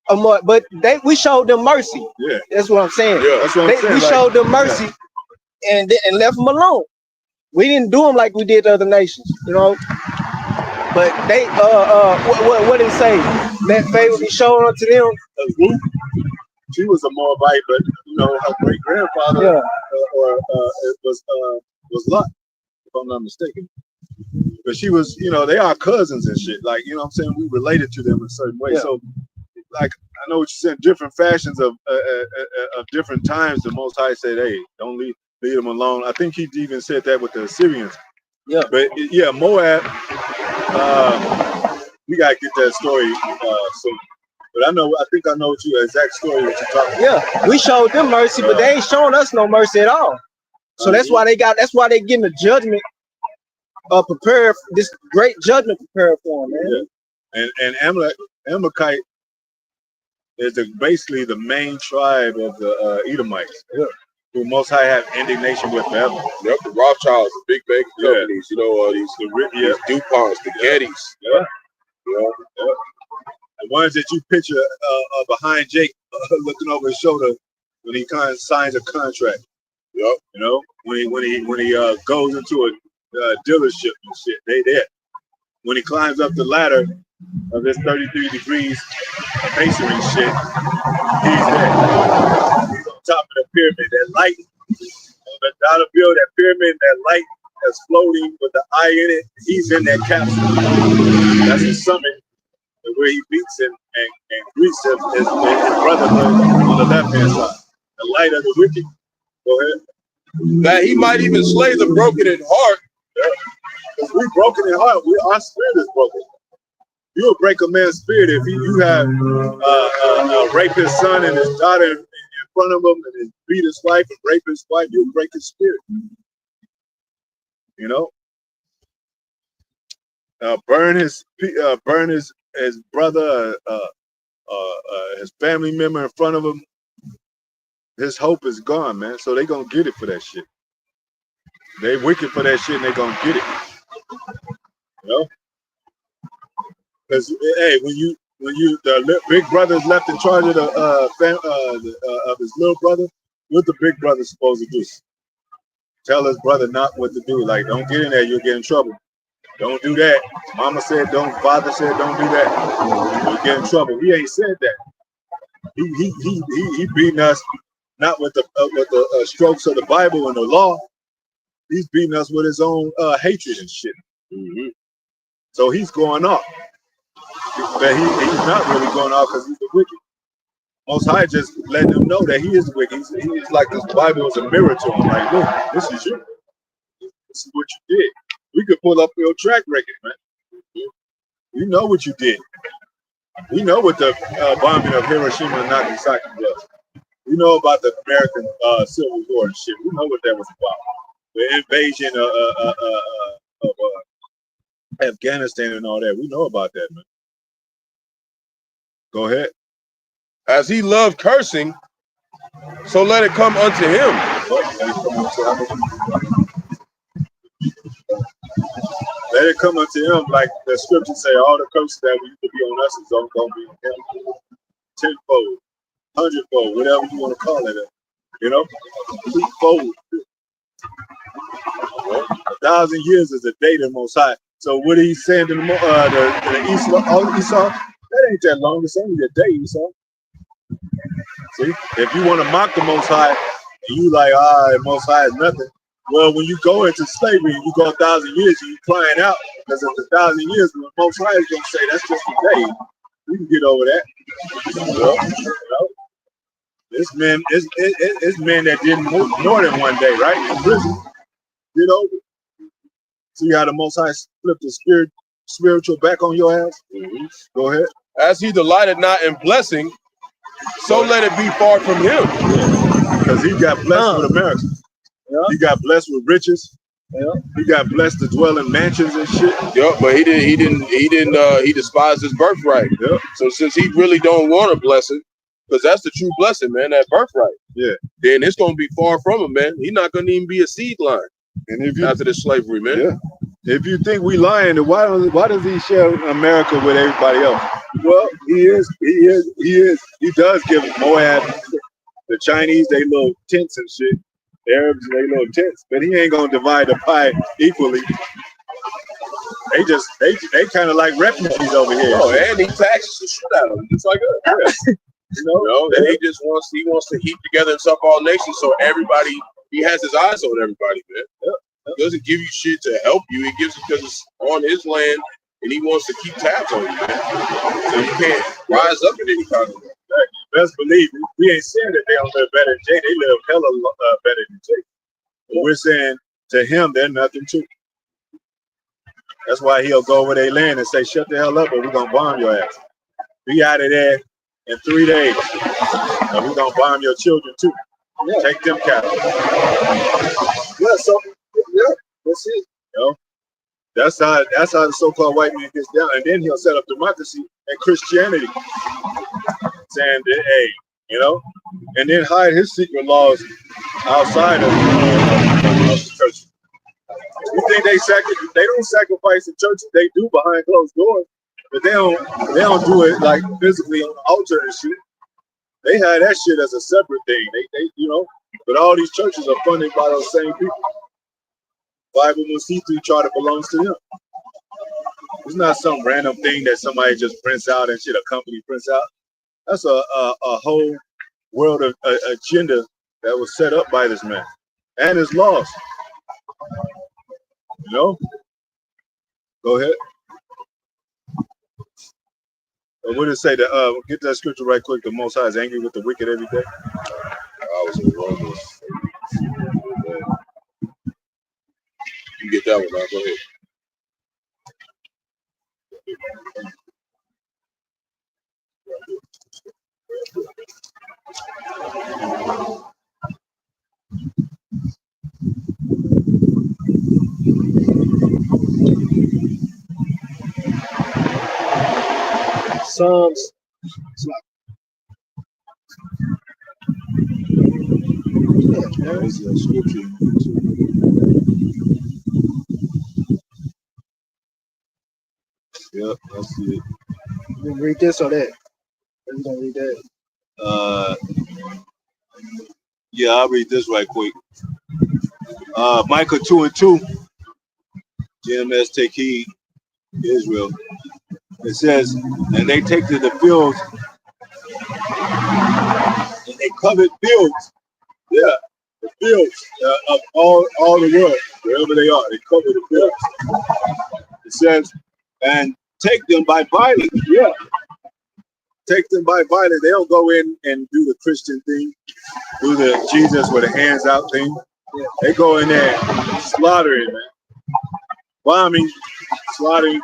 but we showed them mercy. Yeah, that's what I'm saying. Yeah, that's what I'm saying. We showed them mercy and left them alone. We didn't do them like we did the other nations, you know. But they what did it say? That favor be shown unto them. She was a Moabite, but you know her great grandfather was Lot, if I'm not mistaken. But she was, you know, they are cousins and shit. Like, you know what I'm saying? We related to them in a certain way. Yeah. So, like, I know what you're saying. Different fashions of different times. The Most High said, "Hey, don't leave them alone." I think he even said that with the Assyrians. Yeah. But yeah, Moab. We gotta get that story soon. But I think I know what you exact story what you're talking about. Yeah, we showed them mercy, but they ain't showing us no mercy at all. So that's why they getting the judgment prepared, this great judgment prepared for them, man. Yeah. And Amalekite is basically the main tribe of the Edomites. Yeah. Who Most High have indignation with forever. Yep, the Rothschilds, the big bank companies, you know, these DuPonts, the Gettys. Yeah. The ones that you picture behind Jake looking over his shoulder when he signs a contract. Yep. You know, when he goes into a dealership and shit, they there. When he climbs up the ladder of this 33 degrees masonry shit, he's there. He's on top of the pyramid, that light on the dollar bill, that pyramid, that light that's floating with the eye in it. He's in that capsule. That's his summit, where he beats him and greets him, his brotherhood on the left hand side. The light of the wicked. Go ahead. That he might even slay the broken in heart. If we're broken in heart, our spirit is broken. You'll break a man's spirit if you have rape his son and his daughter in front of him and beat his wife and rape his wife. You'll break his spirit. You know, burn his brother, his family member in front of him. His hope is gone, man. So they gonna get it for that shit. They wicked for that shit, and they gonna get it. You know, because hey, when the big brother is left in charge of of his little brother, what the big brother supposed to do? Tell his brother not what to do. Like, don't get in there, you'll get in trouble. Don't do that. Mama said don't. Father said don't do that. You'll get in trouble. He ain't said that. He beating us not with the strokes of the Bible and the law. He's beating us with his own hatred and shit. Mm-hmm. So he's going off. But he's not really going off because he's the wicked. Most High just letting him know that he is wicked. He's like this Bible is a mirror to him. Like, look, this is you. This is what you did. We could pull up your track record, man. You know what you did. We know what the bombing of Hiroshima and Nagasaki was. We know about the American Civil War and shit. We know what that was about. The invasion of Afghanistan and all that. We know about that, man. Go ahead. As he loved cursing, so let it come unto him. Let it come unto him, like the scriptures say, all the curses that used to be on us is going to be on him. Tenfold, hundredfold, whatever you want to call it. You know? Threefold. 1,000 years is a day to the Most High. So what are you saying to the Esau? That ain't that long. It's only a day, Esau. See? If you want to mock the Most High, and you like, the Most High is nothing. Well, when you go into slavery and you go 1,000 years and you crying out, because it's 1,000 years, the Most High is going to say, that's just a day. We can get over that. You know? This man that didn't move more than one day, right? In prison. Get over it. See how the Most High flipped the spiritual back on your ass? Mm-hmm. Go ahead. As he delighted not in blessing, so let it be far from him. Because he got blessed with America. Yeah. He got blessed with riches. Yeah. He got blessed to dwell in mansions and shit. Yep, but he despised his birthright. Yep. So since he really don't want a blessing, because that's the true blessing, man, that birthright. Yeah. Then it's gonna be far from him, man. He's not gonna even be a seed line. And if you, after this slavery, man. Yeah. If you think we lying, then why does he share America with everybody else? Well, he does give Moab, the Chinese, they little tents and shit. The Arabs, they little tents, but he ain't gonna divide the pie equally. They kind of like refugees over here. Oh, and he taxes the shit out of them, just like us. Yeah. And he wants to heap together himself all nations, so everybody, he has his eyes on everybody, man. Yeah. He doesn't give you shit to help you. He gives it because it's on his land, and he wants to keep tabs on you, man. So you can't rise up in any kind of way. Best believe it. We ain't saying that they don't live better than Jay. They live hella better than Jay. But we're saying to him, they're nothing too. That's why he'll go over their land and say, shut the hell up, or we're going to bomb your ass. Be out of there in 3 days. And we're going to bomb your children too. Yeah. Take them captive. Yeah, so, yeah, that's it. You know? That's how the so-called white man gets down. And then he'll set up democracy and Christianity. Saying that, hey, you know, and then hide his secret laws outside of the church. You think they don't sacrifice in churches? They do behind closed doors, but they don't do it like physically on the altar and shit. They have that shit as a separate thing. They you know, but all these churches are funded by those same people. Bible Musiti charter belongs to them. It's not some random thing that somebody just prints out and shit, a company prints out. That's a whole world of agenda that was set up by this man and his laws. You know? Go ahead. What did it say? Get that scripture right quick. The Most High is angry with the wicked every day. I was in Romans. You get that one now. Go ahead. Psalms. There's a scripture. Yep, I see it. You read this or that? You gonna read that? Yeah, I'll read this right quick. Micah 2:2. GMS, take heed, Israel. It says, and they take to the fields, and they covet fields. Yeah, the fields of all the world, wherever they are, they cover the fields. It says, and take them by violence. Yeah, take them by violence. They don't go in and do the Christian thing, do the Jesus with a hands out thing. Yeah. They go in there slaughtering, man. Bombing, slaughtering,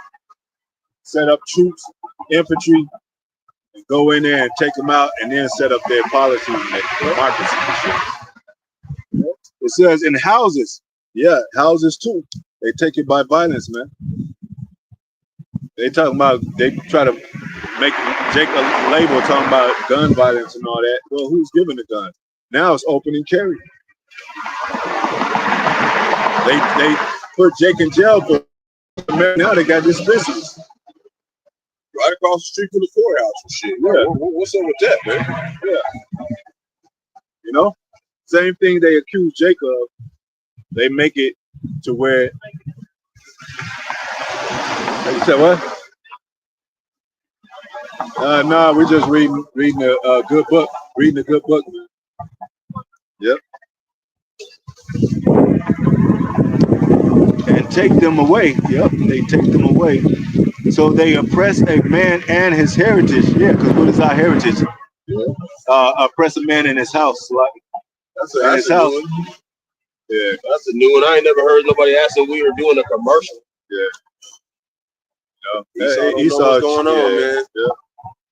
set up troops, infantry, go in there and take them out, and then set up their policies and their markets and shit. It says in houses, yeah, houses too. They take it by violence, man. They talking about, they try to make Jake a label talking about gun violence and all that. Well, who's giving the gun? Now it's open and carry. They put Jake in jail for now. They got dispensaries Right across the street from the courthouse and shit. Yeah. What's up with that, man? Yeah. You know, same thing they accuse Jake of. They make it to where. You said what? No, we're just reading a good book. Reading a good book. Yep. And take them away. Yep, they take them away. So they oppress a man and his heritage. Yeah, because what is our heritage? Yeah. Oppress a man in his house. Like, That's in his a house. new one. Yeah, That's a new one. I ain't never heard nobody asking we were doing a commercial. yeah. Esau don't know Esau, what's going on, yeah, man. yeah.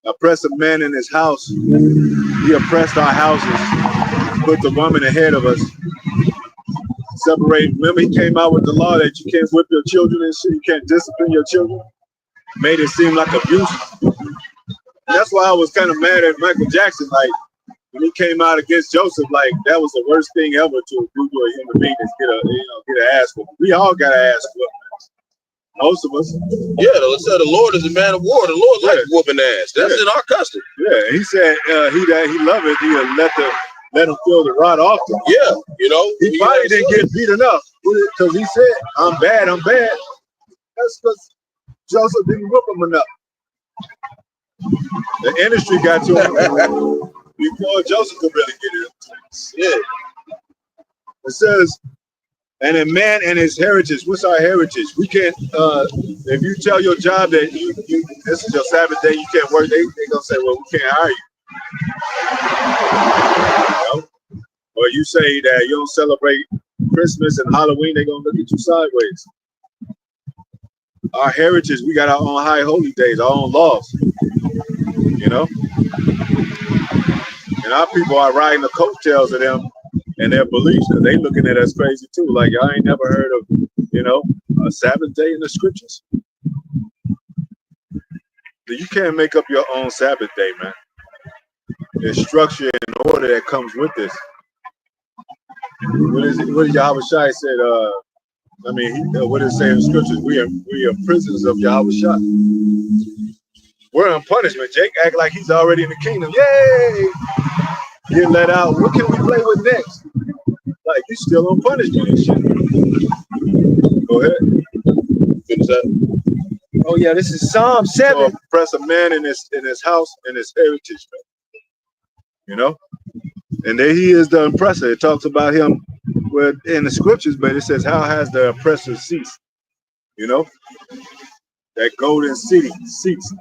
Oppress a man in his house. He oppressed our houses. Put the woman ahead of us. Separate. Remember, he came out with the law that you can't whip your children and shit. You can't discipline your children. Made it seem like abuse. That's why I was kind of mad at Michael Jackson. Like, when he came out against Joseph, like, that was the worst thing ever to do to a human being is get an ass whooping. We all got an ass whooping. Most of us. Yeah, it said the Lord is a man of war. The Lord likes whooping ass. That's in our custom. Yeah, he said he loved it. He let him feel the rod off him. Yeah, you know. He probably didn't get beat enough because he said, I'm bad. That's because Joseph didn't whip him enough. The industry got to him before Joseph could really get it. Yeah. It says, and a man and his heritage. What's our heritage? We can't, if you tell your job that you this is your Sabbath day, you can't work, they gonna say, well, we can't hire you. You know? Or you say that you don't celebrate Christmas and Halloween, they're gonna look at you sideways. Our heritage, we got our own high holy days, our own laws. You know? And our people are riding the coattails of them and their beliefs, because they looking at us crazy too. Like, y'all ain't never heard of, a Sabbath day in the scriptures. You can't make up your own Sabbath day, man. There's structure and order that comes with this. What did Yahweh Shai said? What did it say in the scriptures? We are prisoners of Yahweh Shai. We're in punishment. Jake act like he's already in the kingdom. Yay! Get let out. What can we play with next? Like, you still on punishment and shit. Go ahead. Finish that. Oh yeah, this is Psalm 7. So oppress a man in his house and his heritage, man. You know? And there he is, the oppressor. It talks about him in the scriptures, but it says, how has the oppressor ceased? You know? That golden city ceased.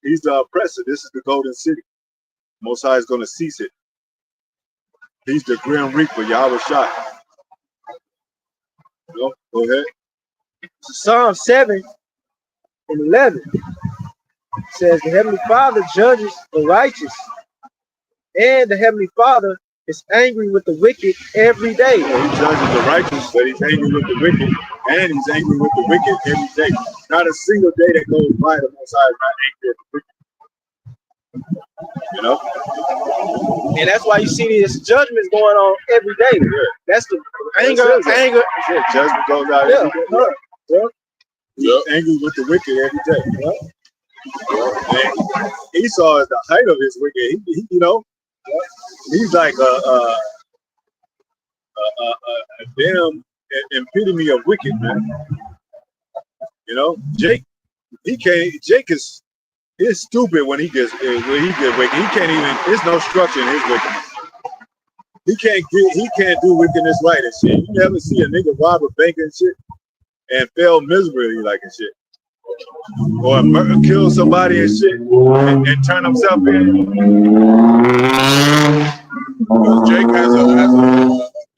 He's the oppressor. This is the golden city. Most High is going to cease it. He's the grim reaper, Yahweh Shai. You know? Go ahead. Psalm 7 and 11 says, the Heavenly Father judges the righteous, and the Heavenly Father is angry with the wicked every day. Yeah, he judges the righteous, but he's angry with the wicked, and he's angry with the wicked every day. Not a single day that goes by the Most High is not angry at the wicked. You know? And that's why you see these judgments going on every day. Yeah. That's the anger. Yeah, judgment goes out every day. Yeah. He's angry with the wicked every day. Yeah. And Esau is the height of his wicked. He he's like a damn epitome of wicked, man. You know, Jake is stupid when he gets wicked. He can't even. There's no structure in his wickedness. He can't do wickedness right and shit. You never see a nigga rob a bank and shit and fail miserably like and shit, or kill somebody and shit and turn himself in. Jake has a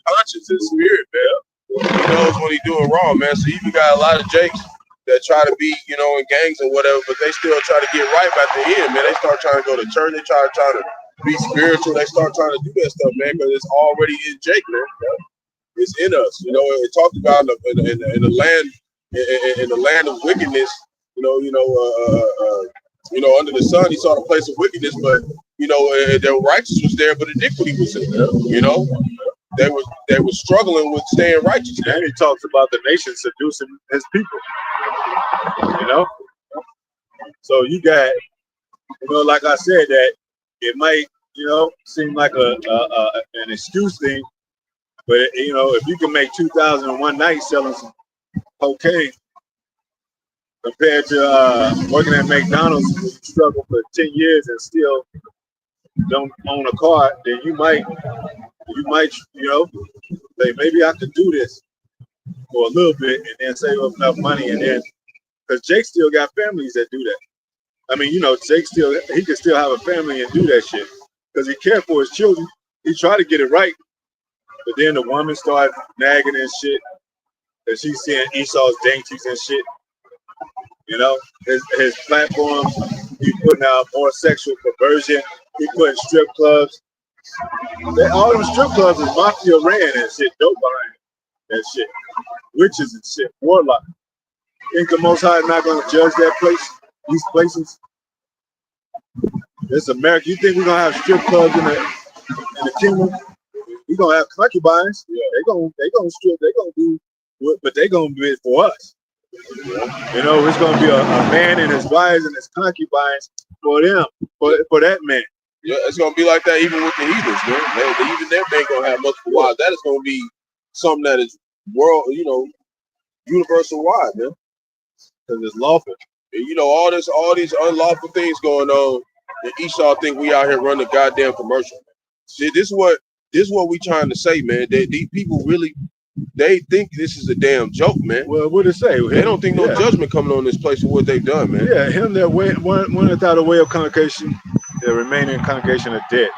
conscience and spirit, man. He knows when he's doing wrong, man. So you even got a lot of Jakes that try to be, you know, in gangs and whatever, but they still try to get right by the end, man. They start trying to go to church. They try to be spiritual. They start trying to do that stuff, man, because it's already in Jake, man. It's in us, you know. It talked about in the land of wickedness, under the sun, he saw the place of wickedness, but their righteousness was there, but iniquity was in there. You know, they were struggling with staying righteous. And he talks about the nation seducing his people. You know, so you got, like I said, that it might, seem like an excuse thing, but if you can make 2,000 in one night selling some cocaine compared to working at McDonald's, where you struggle for 10 years and still don't own a car, then you might, say maybe I could do this for a little bit and then save up enough money, and then because Jake still got families that do that. I mean, Jake he could still have a family and do that shit because he cared for his children. He tried to get it right, but then the woman started nagging and shit, and she's seeing Esau's dainties and shit. His platforms, he putting out more sexual perversion. He putting strip clubs. All them strip clubs is mafia ran and shit, dope behind that shit, witches and shit, warlock. Think the Most High is not going to judge that place, these places? It's America. You think we're gonna have strip clubs in the kingdom? We're gonna have concubines. Yeah. They gonna strip. They gonna do, but they gonna be it for us. It's gonna be a man and his wives and his concubines for them, for that man. Yeah, it's gonna be like that even with the heathens, man. Even them ain't gonna have multiple wives. That is gonna be something that is universal wide, man. Because it's lawful. And, all these unlawful things going on, and Esau think we out here running a goddamn commercial. See, this is what we trying to say, man. These people really, they think this is a damn joke, man. Well, what it say? They don't think no judgment coming on this place for what they've done, man. Yeah, him that one without a way of congregation, the remaining congregation are dead.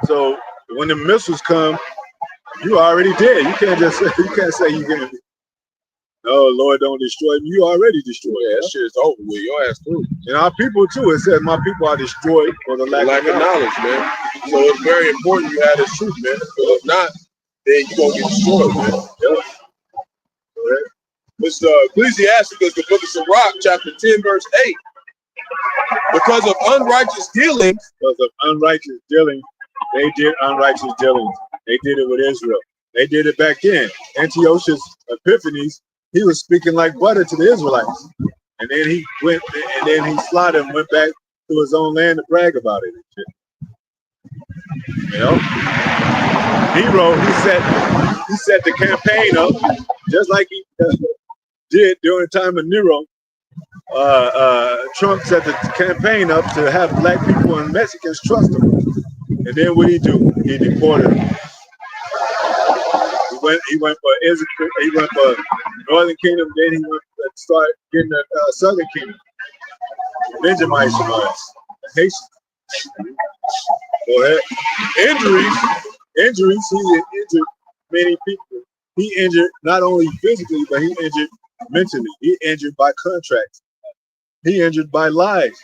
So when the missiles come, you already dead. You can't say you can. No, Lord, don't destroy me. You already destroyed. Yeah, that shit is over with. Your ass through. And our people too. It says my people are destroyed for the lack of knowledge, man. So it's very important you have this truth, man. Because if not, then you're gonna get destroyed, man. Yeah. It's Ecclesiasticus, the book of Sirach, chapter 10, verse 8. Because of unrighteous dealing, they did unrighteous dealings. They did it with Israel. They did it back then. Antiochus Epiphanes, he was speaking like butter to the Israelites. And then he went, and then he slotted and went back to his own land to brag about it and shit. Nero, he set the campaign up just like he did during the time of Nero. Trump set the campaign up to have black people and Mexicans trust him. And then what did he do? He deported them. He went for Israel. He went for Northern Kingdom. Then he went to start getting the Southern Kingdom. Benjamites from us, Haitians. Go ahead. Injuries. He injured many people. He injured not only physically, but he injured mentally. He injured by contracts. He injured by lies.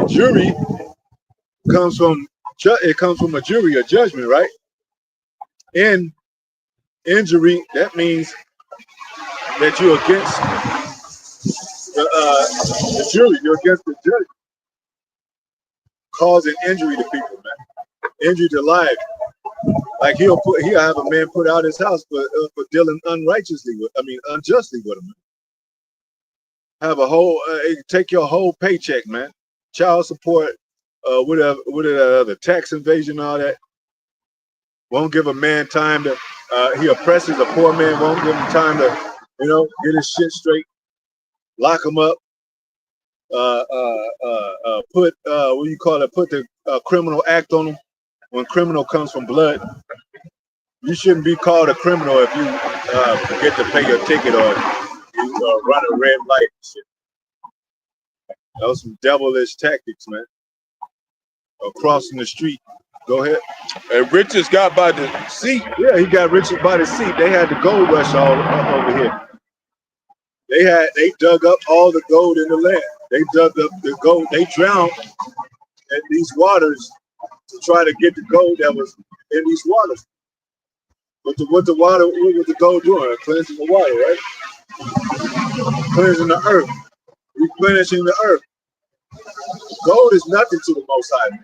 Jury comes from a jury, a judgment, right? And injury, that means that you're against the jury, you're against the judge, causing injury to people, man. Injury to life. Like he'll have a man put out his house for dealing unjustly with him. Have a whole take your whole paycheck, man. Child support, whatever, tax invasion, all that. Won't give a man time to. He oppresses a poor man. Won't give him time to, get his shit straight. Lock him up. Put what do you call it? Put the criminal act on him. When criminal comes from blood, you shouldn't be called a criminal if you forget to pay your ticket or you run a red light and shit. Those some devilish tactics, man. Or crossing the street Go ahead. And riches got by the sea. Yeah, he got rich by the sea. They had the gold rush all over here. They dug up all the gold in the land. They dug up the gold. They drowned in these waters to try to get the gold that was in these waters. What was the gold doing? Cleansing the water, right? Cleansing the earth, replenishing the earth. Gold is nothing to the Most High.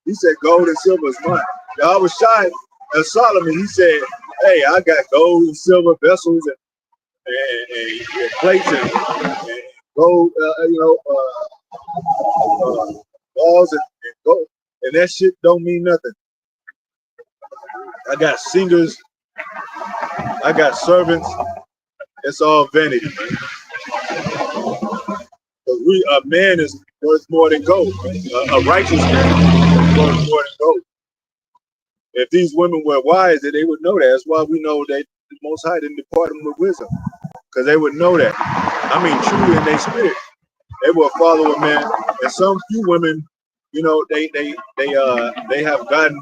He said, "Gold and silver is mine." Yahweh Shai and Solomon, he said, "Hey, I got gold and silver vessels and plates and gold, balls and gold, and that shit don't mean nothing. I got singers, I got servants. It's all vanity. A man is worth more than gold. A righteous man is worth more than gold. If these women were wise, then they would know that. That's why we know that the Most High didn't depart them with wisdom, because they would know that. I mean, truly in their spirit, they will follow a man. And some few women, you know, they have gotten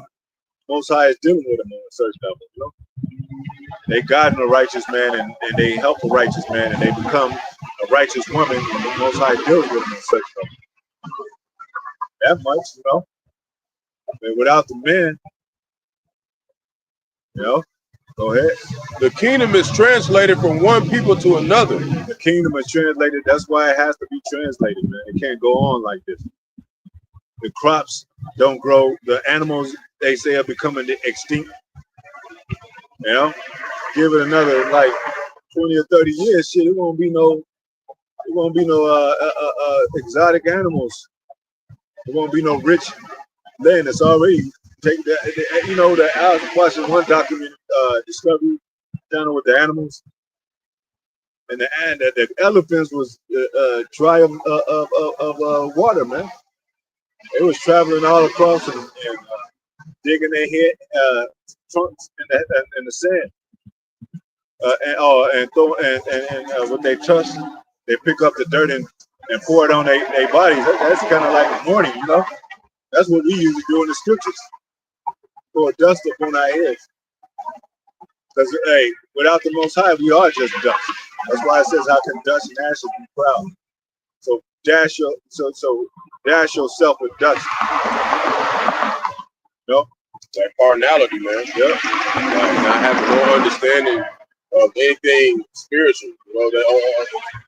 Most High is dealing with them on a certain level. You know, they gotten a righteous man and they help a righteous man and they become a righteous woman. And the Most High deals with them on a certain level. That much, you know. And without the men, you know, go ahead. The kingdom is translated from one people to another. The kingdom is translated. That's why it has to be translated, man. It can't go on like this. The crops don't grow. The animals, they say, are becoming extinct. You know, give it another like 20 or 30 years, shit. It won't be no exotic animals. It won't be no rich land. It's already take that. You know, that I was watching one document, Discovery Channel with the animals, and the elephants was dry of water, man. They was traveling all across and digging their head trunks in the sand, and what they touch, they pick up the dirt and pour it on their bodies. That's kind of like mourning, you know. That's what we usually do in the scriptures. Pour dust upon our heads. Because hey, without the Most High, we are just dust. That's why it says, "How can dust and ashes be proud?" So dash yourself with dust. You know? That carnality, man. Yeah. Not having no understanding of anything spiritual. You know, that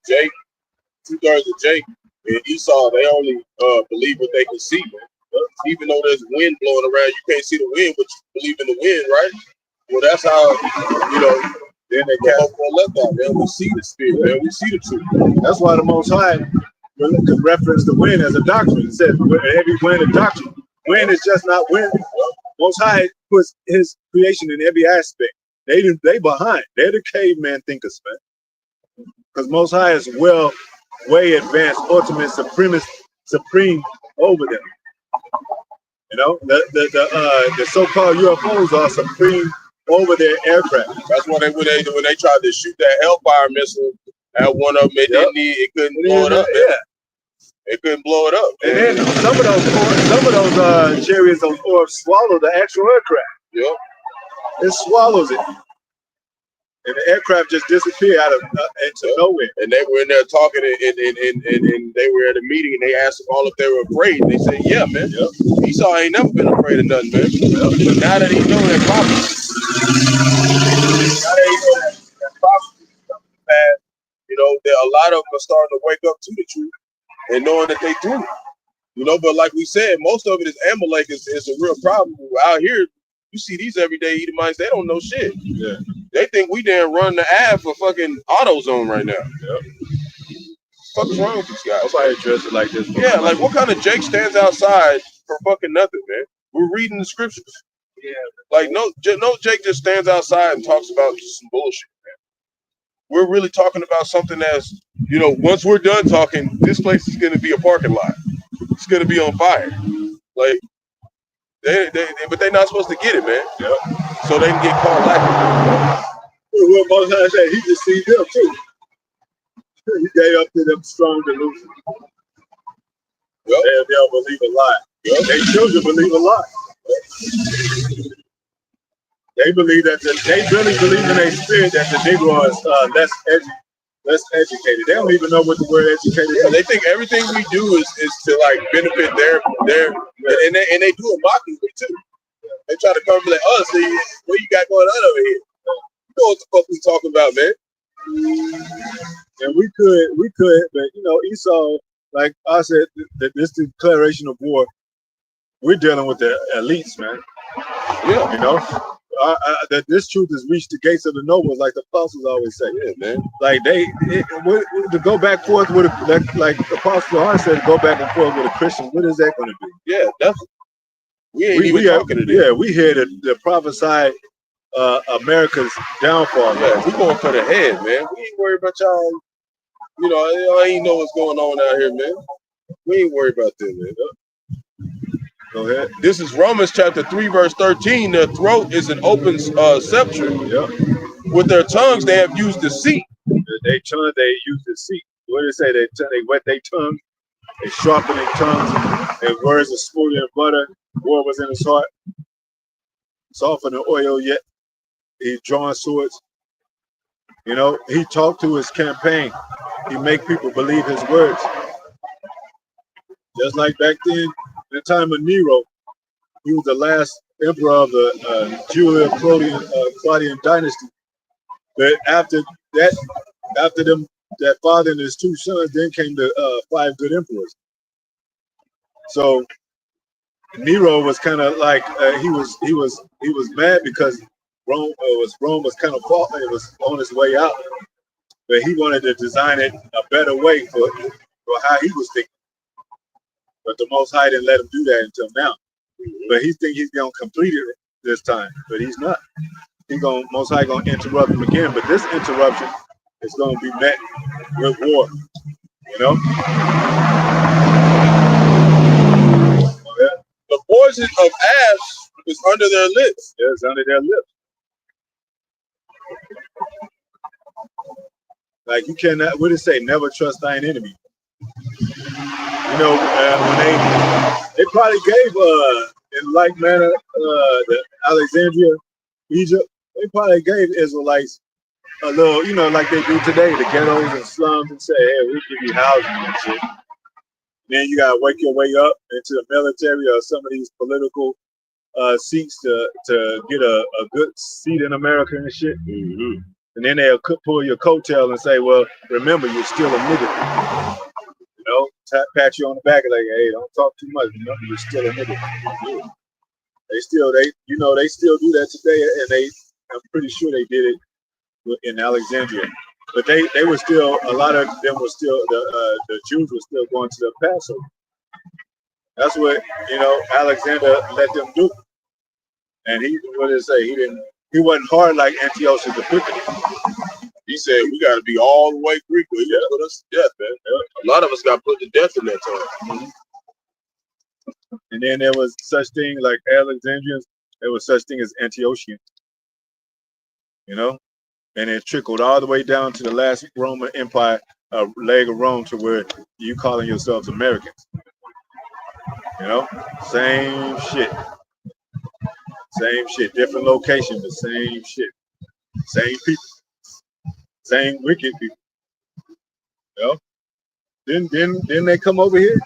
Jake, 2/3 of Jake and Esau, they only believe what they can see, man. Even though there's wind blowing around, you can't see the wind, but you believe in the wind, right? Well, that's how, you know, then they can't let that, man. We see the spirit, man. We see the truth. That's why the Most High could reference the wind as a doctrine. It says every wind a doctrine. Wind is just not wind. Most High puts his creation in every aspect. They behind. They're the caveman thinkers, man. Because Most High is way advanced, ultimate, supreme over them. You know, the so-called UFOs are supreme over their aircraft. That's why when they tried to shoot that Hellfire missile at one of them, it couldn't blow it up. Yeah. It couldn't blow it up. And then some of those chariots, those orbs, swallow the actual aircraft. Yep. It swallows it. And the aircraft just disappeared out of into nowhere. And they were in there talking, and they were at a meeting, and they asked them all if they were afraid. And they said, "Yeah, man. Yep. Esau ain't never been afraid of nothing, man. Yep. But now that he know that prophecy, you know, that a lot of them are starting to wake up to the truth and knowing that they do it. You know, but like we said, most of it is Amalek is a real problem out here. You see these everyday Edomites, they don't know shit. Yeah. They think we didn't run the ad for fucking AutoZone right now. Yep. What's wrong with these guys? Nobody addressed it like this. Yeah, like what kind of Jake stands outside for fucking nothing, man? We're reading the scriptures. Yeah. Like no Jake just stands outside and talks about some bullshit, man. We're really talking about something that's, you know, once we're done talking, this place is going to be a parking lot. It's going to be on fire. Like, but they're not supposed to get it, man. Yep. So they can get caught lacking. What Most High said, he deceived them too. He gave up to them strong delusions. Yep. They'll believe a lie. Yep. Their children believe a lie. They believe that they really believe in their spirit that the Negro is less educated. They don't even know what the word educated Yeah, is. they think everything we do is to like benefit their and they do it mockingly too. They try to come and be like, oh, see what you got going on over here. You know what the fuck we talking about, man? And we could, but you know, Esau, like I said, this declaration of war, we're dealing with the elites, man. Yeah, You know, that this truth has reached the gates of the nobles, like the apostles always say. yeah, man. Like to go back forth with like Apostle John said, to go back and forth with a Christian. What is that going to be? Yeah, definitely. We ain't even talking to them. Yeah, we here to prophesy America's downfall. Yeah, we going for the head, man. We ain't worried about y'all. You know, I ain't know what's going on out here, man. We ain't worried about them, man. Go ahead. This is Romans chapter 3, verse 13. Their throat is an open sepulchre. Yep. With their tongues, they have used deceit. They use deceit. What do they say? They wet their tongue, they sharpen their tongues, their words are smoother than butter. War was in his heart. Softer than oil yet. He's drawing swords. You know, he talked to his campaign. He make people believe his words. Just like back then, in the time of Nero, he was the last emperor of the Julio-Claudian dynasty. But after that father and his two sons, then came the 5 good emperors. So Nero was kind of like he was mad because Rome was kind of falling. It was on its way out, but he wanted to design it a better way for how he was thinking. But the Most High didn't let him do that until now. But he think he's gonna complete it this time, but he's not. Most High gonna interrupt him again. But this interruption is gonna be met with war. You know. The poison of ash is under their lips. Yeah, it's under their lips. Like you cannot. What did it say? Never trust thine enemy. You know, when they probably gave in like manner the Alexandria, Egypt, they probably gave Israelites a little, you know, like they do today, the ghettos and slums, and say, hey, we'll give you housing and shit. Then you gotta work your way up into the military or some of these political seats to get a good seat in America and shit. Mm-hmm. And then they'll pull your coattail and say, well, remember, you're still a nigga. You know, pat you on the back and like, hey, don't talk too much. Remember, you're still a nigga. They still do that today, and I'm pretty sure they did it in Alexandria. But they were still, a lot of them were still, the Jews were still going to the Passover. That's what, you know, Alexander let them do. And what did it say? He wasn't hard like Antiochus Epiphanes. He said, we got to be all the way Greek. He got to put us to death, man. A lot of us got put to death in that time. Mm-hmm. And then there was such thing like Alexandrians. There was such thing as Antiochians. You know? And it trickled all the way down to the last Roman Empire, leg of Rome, to where you calling yourselves Americans. You know? Same shit. Same shit. Different location, but same shit. Same people. Same wicked people. You know? Then they come over here.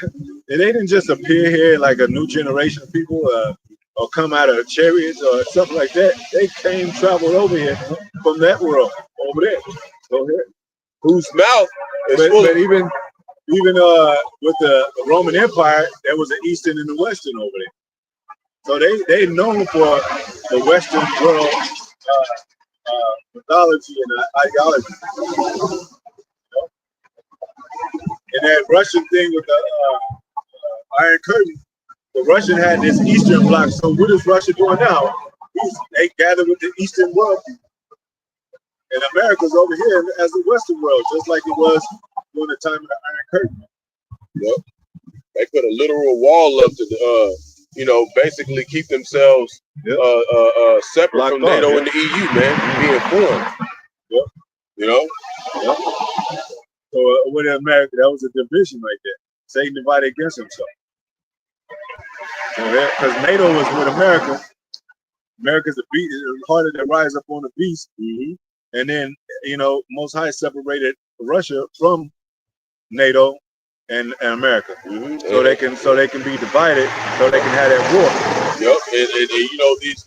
And they didn't just appear here like a new generation of people or come out of chariots or something like that. They traveled over here from that world over there. Go ahead. Whose mouth is but even with the Roman Empire, there was an Eastern and a Western over there. So they known for the Western world mythology and ideology. You know? And that Russian thing with the Iron Curtain, the Russian had this Eastern bloc. So what is Russia doing now? They gather with the Eastern world. And America's over here as the Western world, just like it was during the time of the Iron Curtain. Yep. They put a literal wall up to, you know, basically keep themselves separate Locked from NATO off, and the EU, man, being formed. Yep. You know? Yep. So with America, that was a division right there. Satan divided against himself. Because NATO was with America. America's the beast. It's harder to rise up on the beast. And then, Most High separated Russia from NATO and America, so they can be divided, so they can have that war. Yep, and these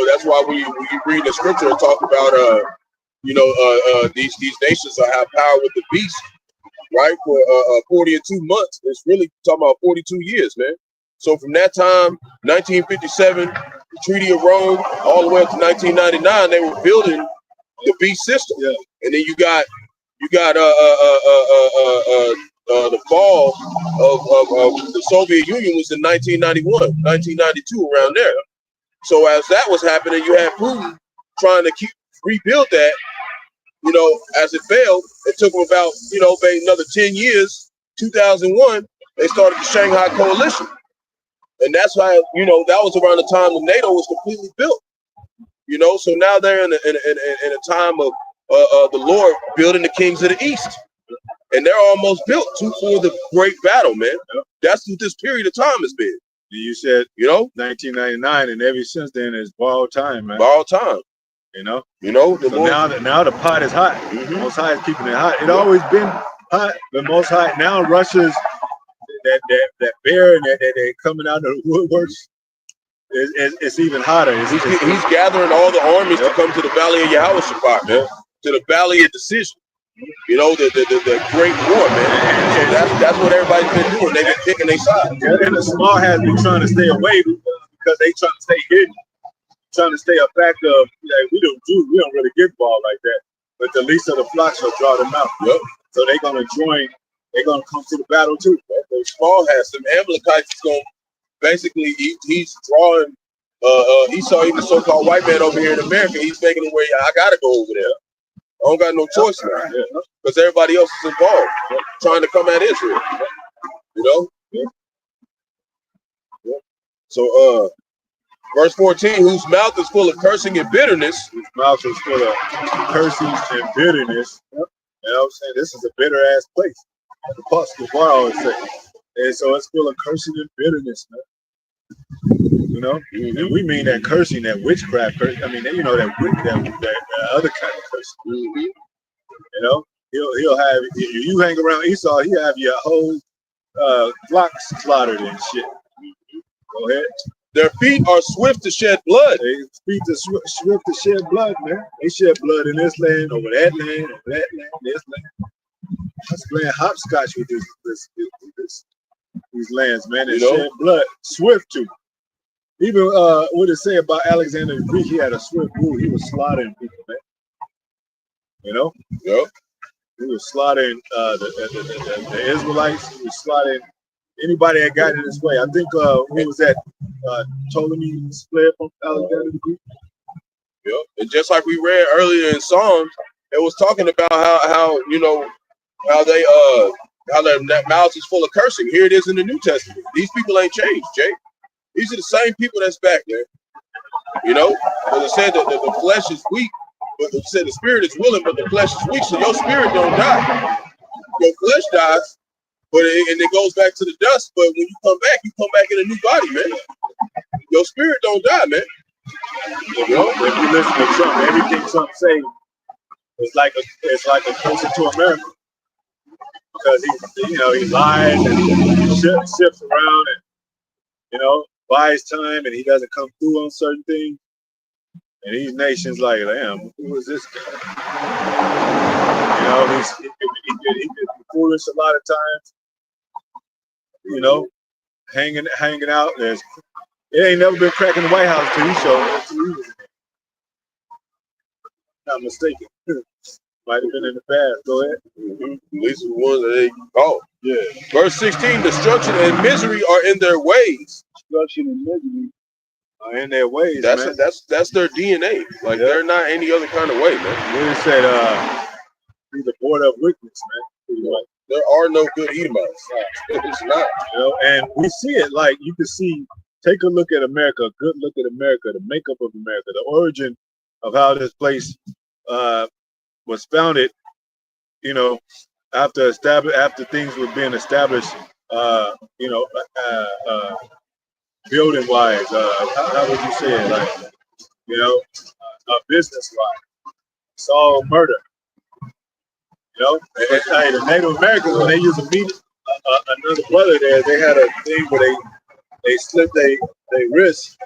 that's why when you read the scripture and talk about these nations will have power with the beast, right? For 42 months, it's really talking about 42 years, man. So from that time, 1957, the Treaty of Rome, all the way up to 1999, they were building the beast system. Yeah. And then you got the fall of the Soviet Union was in 1991, 1992, around there. So as that was happening, you had Putin trying to rebuild that. As it failed, it took them about another 10 years. 2001, they started the Shanghai Coalition, and that's why that was around the time when NATO was completely built. So now they're in a time of the Lord building the kings of the East. And they're almost built for the great battle, man. That's what this period of time has been. You said, 1999, and ever since then it's borrowed time, man. Borrowed time. So now the pot is hot. Most High is keeping it hot. It always been hot, but Most High now Russia's that bear and that they're coming out of the woodworks. It's even hotter. He's gathering all the armies to come to the Valley of Yahweh Shabbat, man. To the Valley of Decision. The great war, man. So that's what everybody's been doing. They've been picking their side. And the small has been trying to stay away because they trying to stay hidden, trying to stay a fact of we don't really get involved like that. But the least of the flocks will draw them out. Yep. So they're gonna join. They're gonna come to the battle too. The small has some Amalekites is gonna basically he's drawing Esau, even the so-called white man over here in America. He's making it where I gotta go over there. I don't got no choice now, because everybody else is involved, trying to come at Israel. So, verse 14: whose mouth is full of cursing and bitterness. Whose mouth is full of cursing and bitterness. You know what I'm saying? This is a bitter ass place. The Apostle Paul always say, and so it's full of cursing and bitterness, man. And we mean that cursing, that witchcraft cursing. I mean, that other kind of cursing. He'll have you hang around Esau, he'll have your whole flock slaughtered and shit. Go ahead. Their feet are swift to shed blood. Their feet are swift to shed blood, man. They shed blood in this land, over that land, over that land, this land. That's playing hopscotch with these lands, man. They shed blood, swift to. Even what it say about Alexander the Greek, he had a swift rule. He was slaughtering people, man. Yep. He was slaughtering the Israelites. He was slaughtering anybody that got in his way. I think who was that? Ptolemy fled from Alexander the Greek. Yep. And just like we read earlier in Psalms, it was talking about how their mouths is full of cursing. Here it is in the New Testament. These people ain't changed, Jay. These are the same people that's back there. But it said that the flesh is weak, but it said the spirit is willing, but the flesh is weak. So your spirit don't die. Your flesh dies, but it goes back to the dust. But when you come back in a new body, man. Your spirit don't die, man. If you listen to Trump, everything Trump say is like a closer to America. Because he lies and shifts around and buys time, and he doesn't come through on certain things. And these nations like, damn, who is this guy? He can be foolish a lot of times. Hanging out. It ain't never been cracking the White House till he showed it. Not mistaken. Might have been in the past. Go ahead. At least the ones that they call. Yeah. Verse 16: destruction and misery are in their ways. Destruction and misery are in their ways. That's their DNA. Like they're not any other kind of way, man. What it said, he's the border of wickedness, man. There are no good Edomites. It's not. And we see it. Like you can see. Take a look at America. A good look at America. The makeup of America. The origin of how this place was founded. After things were being established. building wise, how would you say it? Like, you know, business wise. It's all murder. You know, and, hey, the Native Americans when they used to meet another brother there, they had a thing where they slit their wrist,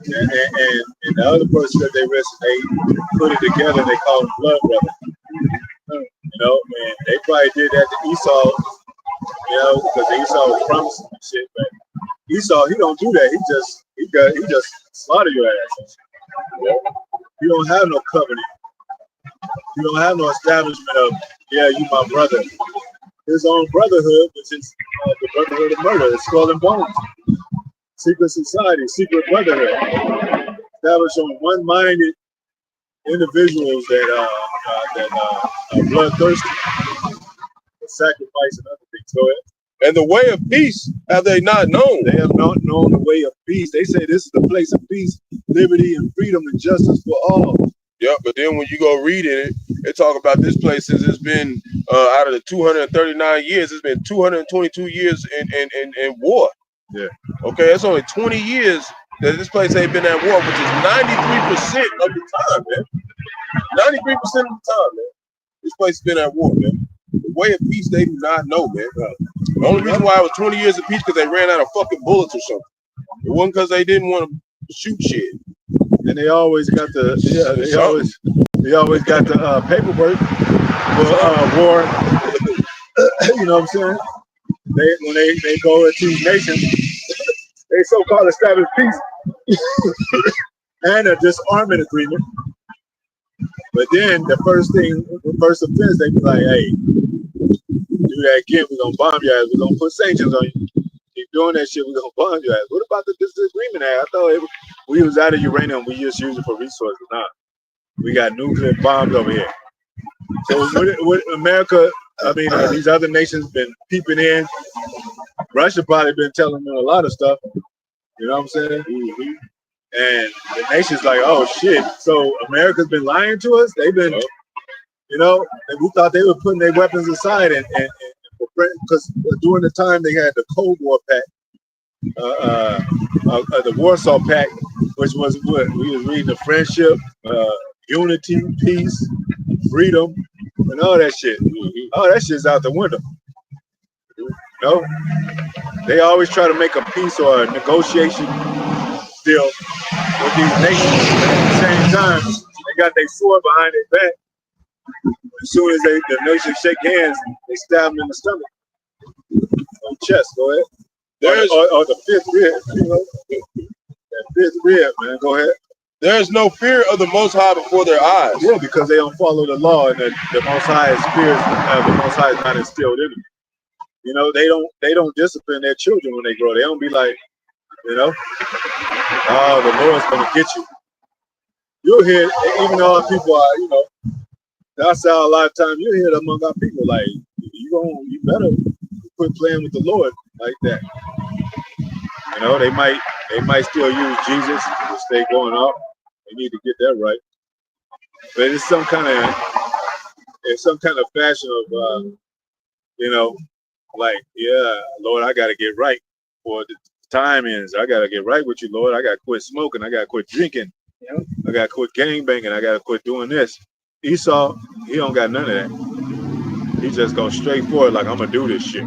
and the other person slit their wrist, and they put it together. And they called them blood brother. You know, and they probably did that to Esau. You know, because Esau was promising and shit, but Esau, he don't do that. He just slaughter your ass. You know? You don't have no covenant. You don't have no establishment of, yeah, you my brother. His own brotherhood, which is the brotherhood of murder, it's skull and bones. Secret society, secret brotherhood. Established on one-minded individuals that are bloodthirsty, for sacrifice and other things. Go ahead. And the way of peace have they not known? They have not known the way of peace. They say this is the place of peace, liberty, and freedom and justice for all. Yeah, but then when you go read it, it talk about this place since it's been out of the 239 years, it's been 222 years in war. Yeah. Okay, that's only 20 years that this place ain't been at war, which is 93% of the time, man. 93% of the time, man. This place has been at war, man. The way of peace they do not know, man. The only reason why it was 20 years of peace because they ran out of fucking bullets or something. It wasn't because they didn't want to shoot shit. And they always got the they always got the paperwork for war. You know what I'm saying? When they go into these nations, they so-called establish peace and a disarmament agreement. But then the first offense, they be like, hey, do that again, we're gonna bomb your ass, we're gonna put sanctions on you. Keep doing that shit, we're gonna bomb your ass. What about the disagreement act? I thought we was out of uranium, we just use it for resources. Nah. We got nuclear bombs over here. So what America, I mean, these other nations been peeping in. Russia probably been telling them a lot of stuff. You know what I'm saying? Mm-hmm. And the nation's like, oh shit. So America's been lying to us. They've been, you know, and we thought they were putting their weapons aside and because during the time they had the Cold War Pact, the Warsaw Pact, which was what we was reading: the friendship, unity, peace, freedom, and all that shit. All that shit's out the window. You know? They always try to make a peace or a negotiation deal with these nations. At the same time, they got their sword behind their back. As soon as the nations shake hands, they stab them in the stomach. On the chest, go ahead. Or the fifth rib, you know? That fifth rib, man, go ahead. There's no fear of the Most High before their eyes. Yeah, because they don't follow the law, and the Most High the Most High is not instilled in them. You know, they don't discipline their children when they grow. They don't be like, you know, oh, the Lord's gonna get you. You'll hear, even though our people are, you know, that's how a lot of times you hear it among our people, like, you better quit playing with the Lord like that. You know, they might still use Jesus to stay going off. They need to get that right. But it's some kind of fashion of you know, like, yeah, Lord, I gotta get right before the time ends. I gotta get right with you, Lord. I gotta quit smoking, I gotta quit drinking, I gotta quit gangbanging, I gotta quit doing this. Esau, he don't got none of that. He just goes straight forward, like, I'm gonna do this shit.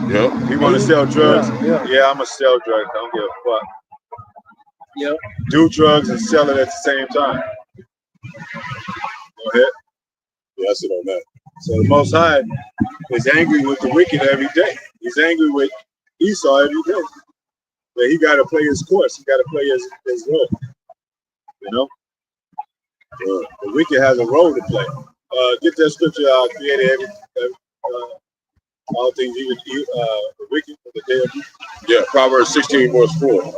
Yep. He wanna sell drugs, yeah, I'm gonna sell drugs, I don't give a fuck. Yep. Do drugs and sell it at the same time. Go ahead. Yeah, I sit on that. So the Most High is angry with the wicked every day. He's angry with Esau every day. But he got to play his course. He got to play his role. You know? The wicked has a role to play. Get that scripture created all things even the wicked for the day of evil. Yeah, Proverbs 16 verse 4.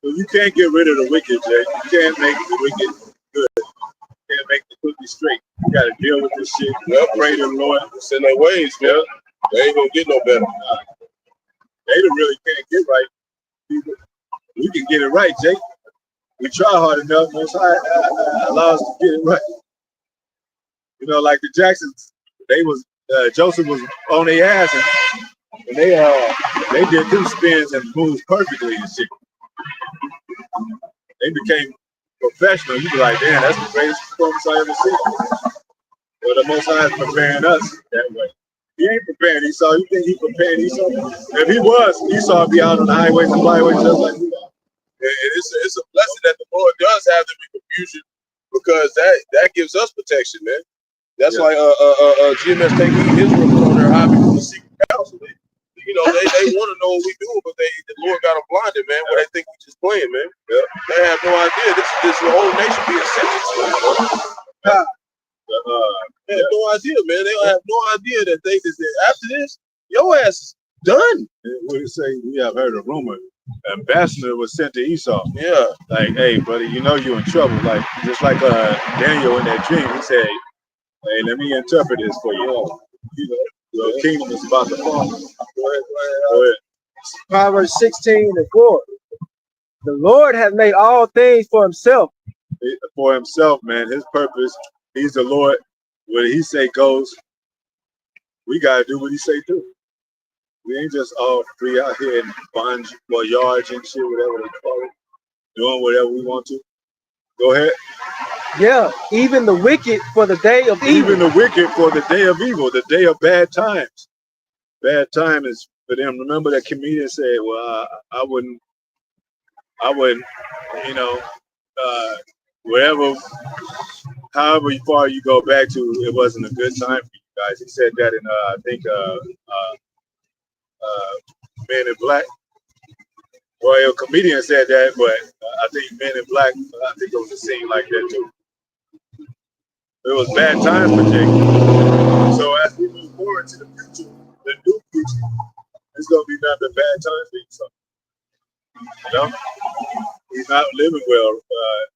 So you can't get rid of the wicked, Jay. You can't make the wicked good. You can't make the wicked straight. You got to deal with this shit. Yep. Pray to the Lord. It's in their ways, man. They ain't gonna get no better. They really can't get right. We can get it right, Jake. We try hard enough. Most High allow us to get it right. You know, like the Jacksons, they was Joseph was on their ass, and they did them spins and moves perfectly and shit. They became professional. You be like, damn, that's the greatest performance I ever seen. Well, the Most High is preparing us that way. He ain't preparing Esau. You think he preparing Esau? If he was, Esau would be out on the highways and byways just like we are. And it's a blessing that the Lord does have them in confusion, because that gives us protection, man. That's why GMS taking Israel put on their hobby from the secret council. They want to know what we do, but the Lord got them blinded, man. Where they think we just playing, man. Yeah. They have no idea. This the whole nation being sentenced to. They have no idea, man. They have no idea that after this, your ass is done. What do you say? We have heard a rumor. Ambassador was sent to Esau. Yeah. Like, hey, buddy, you know you're in trouble. Like, just like Daniel in that dream, he said, hey, let me interpret this for you. The kingdom is about to fall. Go ahead. Proverbs 16:4. The Lord has made all things for himself. For himself, man. His purpose. He's the Lord. What he say goes. We gotta do what he say do. We ain't just all free out here in bonds or yards and shit, whatever they call it, doing whatever we want to. Go ahead. Yeah, even the wicked for the day of evil. Even the wicked for the day of evil, the day of bad times. Bad time is for them. Remember that comedian said, well, I wouldn't, wherever, however far you go back to, it wasn't a good time for you guys. He said that in, I think, Men in Black. Well, a comedian said that, but I think Men in Black, I think it was a scene like that too. It was bad time for Jake. So as we move forward to the future, the new future, it's gonna be nothing but bad times for Esau. You know, he's not living well,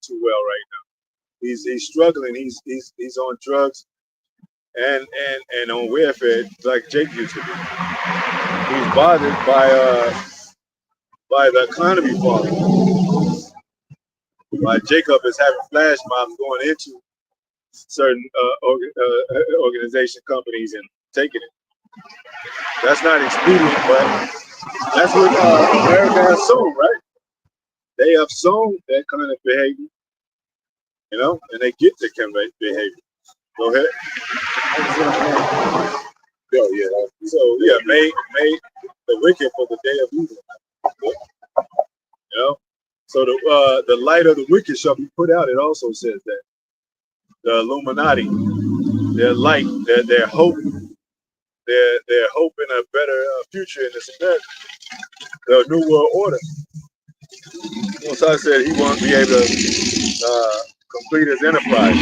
too well right now. He's struggling. He's on drugs and on welfare like Jake used to be. He's bothered by the economy falling. Like Jacob is having flash mobs going into certain organization companies and taking it. That's not expedient, but that's what America has sown, right? They have sown that kind of behavior, and they get that kind of behavior. Go ahead. So yeah, made the wicked for the day of evil. So the light of the wicked shall be put out. It also says that the Illuminati, their light, their hope, their hope in a better future in this America, the New World Order. Once I said he won't be able to complete his enterprise.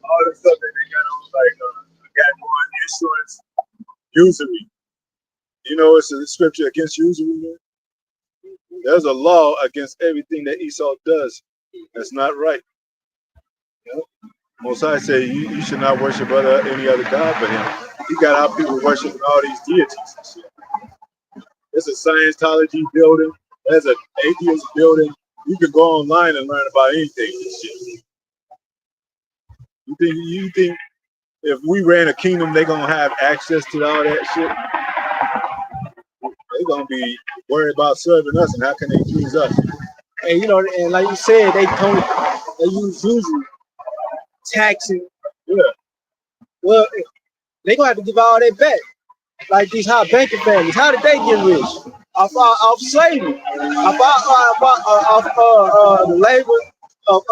All the stuff that they got on, like got on insurance, usury. You know, it's a scripture against usury, man. There's a law against everything that Esau does. That's not right. Most High said you should not worship any other god but him. He got our people worshiping all these deities and shit. It's a Scientology building. There's an atheist building. You can go online and learn about anything and shit. You think if we ran a kingdom, they're gonna have access to all that shit? They're gonna be worried about serving us, and how can they use us? And and like you said, they use usury, taxing. Yeah. Well, they gonna have to give all that back. Like these high banking families, how did they get rich? Off slavery, off the labor of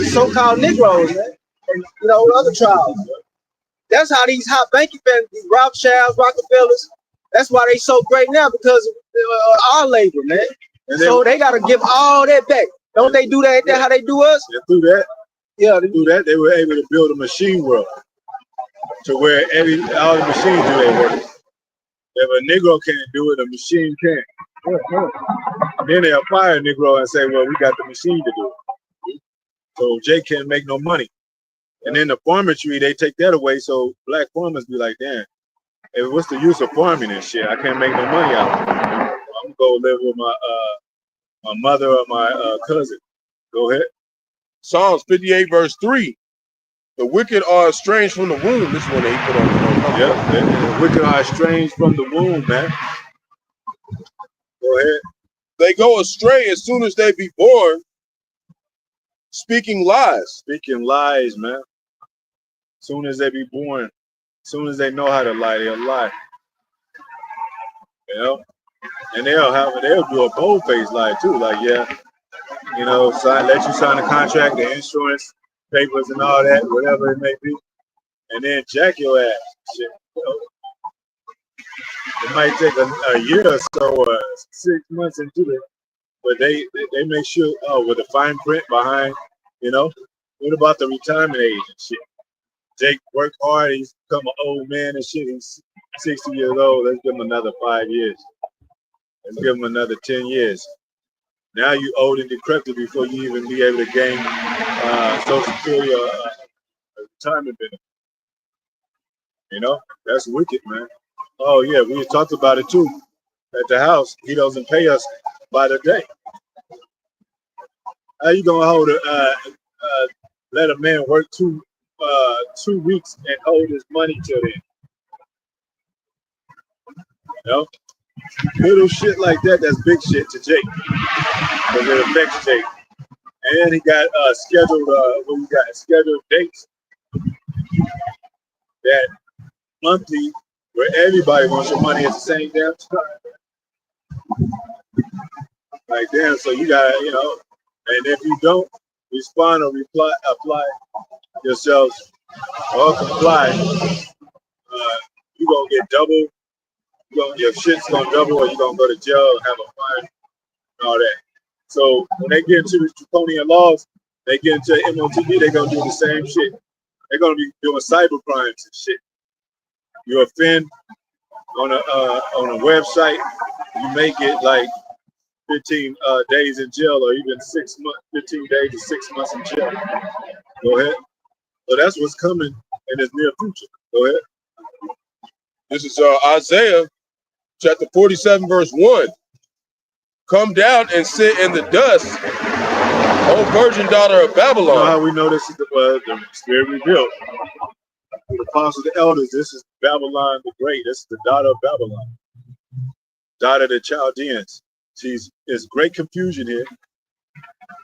so-called Negroes, man, and other tribes. That's how these hot banking families, these Rothschilds, Rockefellers, that's why they so great now, because of our labor, man. And so they gotta give all that back. Don't they do that? How they do us? And through that, they were able to build a machine world to where all the machines do their work. If a Negro can't do it, a machine can. Then they'll fire a Negro and say, well, we got the machine to do it. So Jake can't make no money. And then the farmer's they take that away, so black farmers be like, damn, hey, what's the use of farming and shit? I can't make no money out of it. I'm gonna go live with my mother or my cousin. Go ahead. Psalms 58 verse 3. The wicked are estranged from the womb. This one they put on. Yeah, the wicked are estranged from the womb, man. Go ahead. They go astray as soon as they be born, speaking lies. Speaking lies, man. Soon as they be born, soon as they know how to lie, they'll lie. You know? And they'll do a bold-faced lie too. Like, yeah, you know, let you sign a contract, the insurance papers and all that, whatever it may be, and then jack your ass. Shit, you know? It might take a year or so, 6 months into it, but they make sure, with the fine print behind, you know, what about the retirement age and shit? Jake worked hard, he's become an old man and shit, he's 60 years old, let's give him another 5 years. Let's give him another 10 years. Now you old and decrepit before you even be able to gain Social Security or retirement benefit. You know, that's wicked, man. Oh yeah, we talked about it too. At the house, he doesn't pay us by the day. How you gonna let a man work 2 weeks and hold his money till then? You know, little shit like that. That's big shit to Jake, because it affects Jake. And he got scheduled dates that monthly where everybody wants your money at the same damn time. Like, damn, so you gotta, you know, and if you don't respond or apply yourselves or comply, you gonna get double. Your shit's gonna double, or you're gonna go to jail and have a fine and all that. So when they get into the draconian laws, they get into MOTB, they're gonna do the same shit. They're gonna be doing cyber crimes and shit. You offend on a website, you may get like 15 days in jail, or even 6 months, 15 days to 6 months in jail. Go ahead. So that's what's coming in this near future. Go ahead. This is Isaiah chapter 47 verse 1. Come down and sit in the dust, O virgin daughter of Babylon. You know how we know this is the Spirit revealed. The apostles, the elders, this is Babylon the Great. This is the daughter of Babylon, daughter of the Chaldeans. There's great confusion here.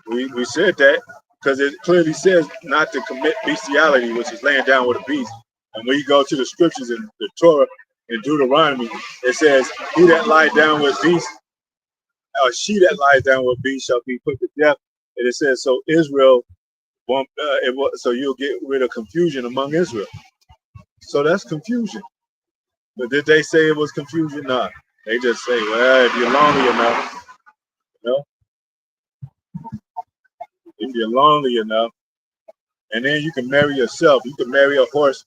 We said that because it clearly says not to commit bestiality, which is laying down with a beast. And when you go to the scriptures in the Torah in Deuteronomy, it says, "He that lie down with beast, or she that lies down with beast shall be put to death." And it says, so Israel won't. So you'll get rid of confusion among Israel. So that's confusion. But did they say it was confusion? Nah. They just say, well, if you're lonely enough, you know, if you're lonely enough, and then you can marry yourself. You can marry a horse.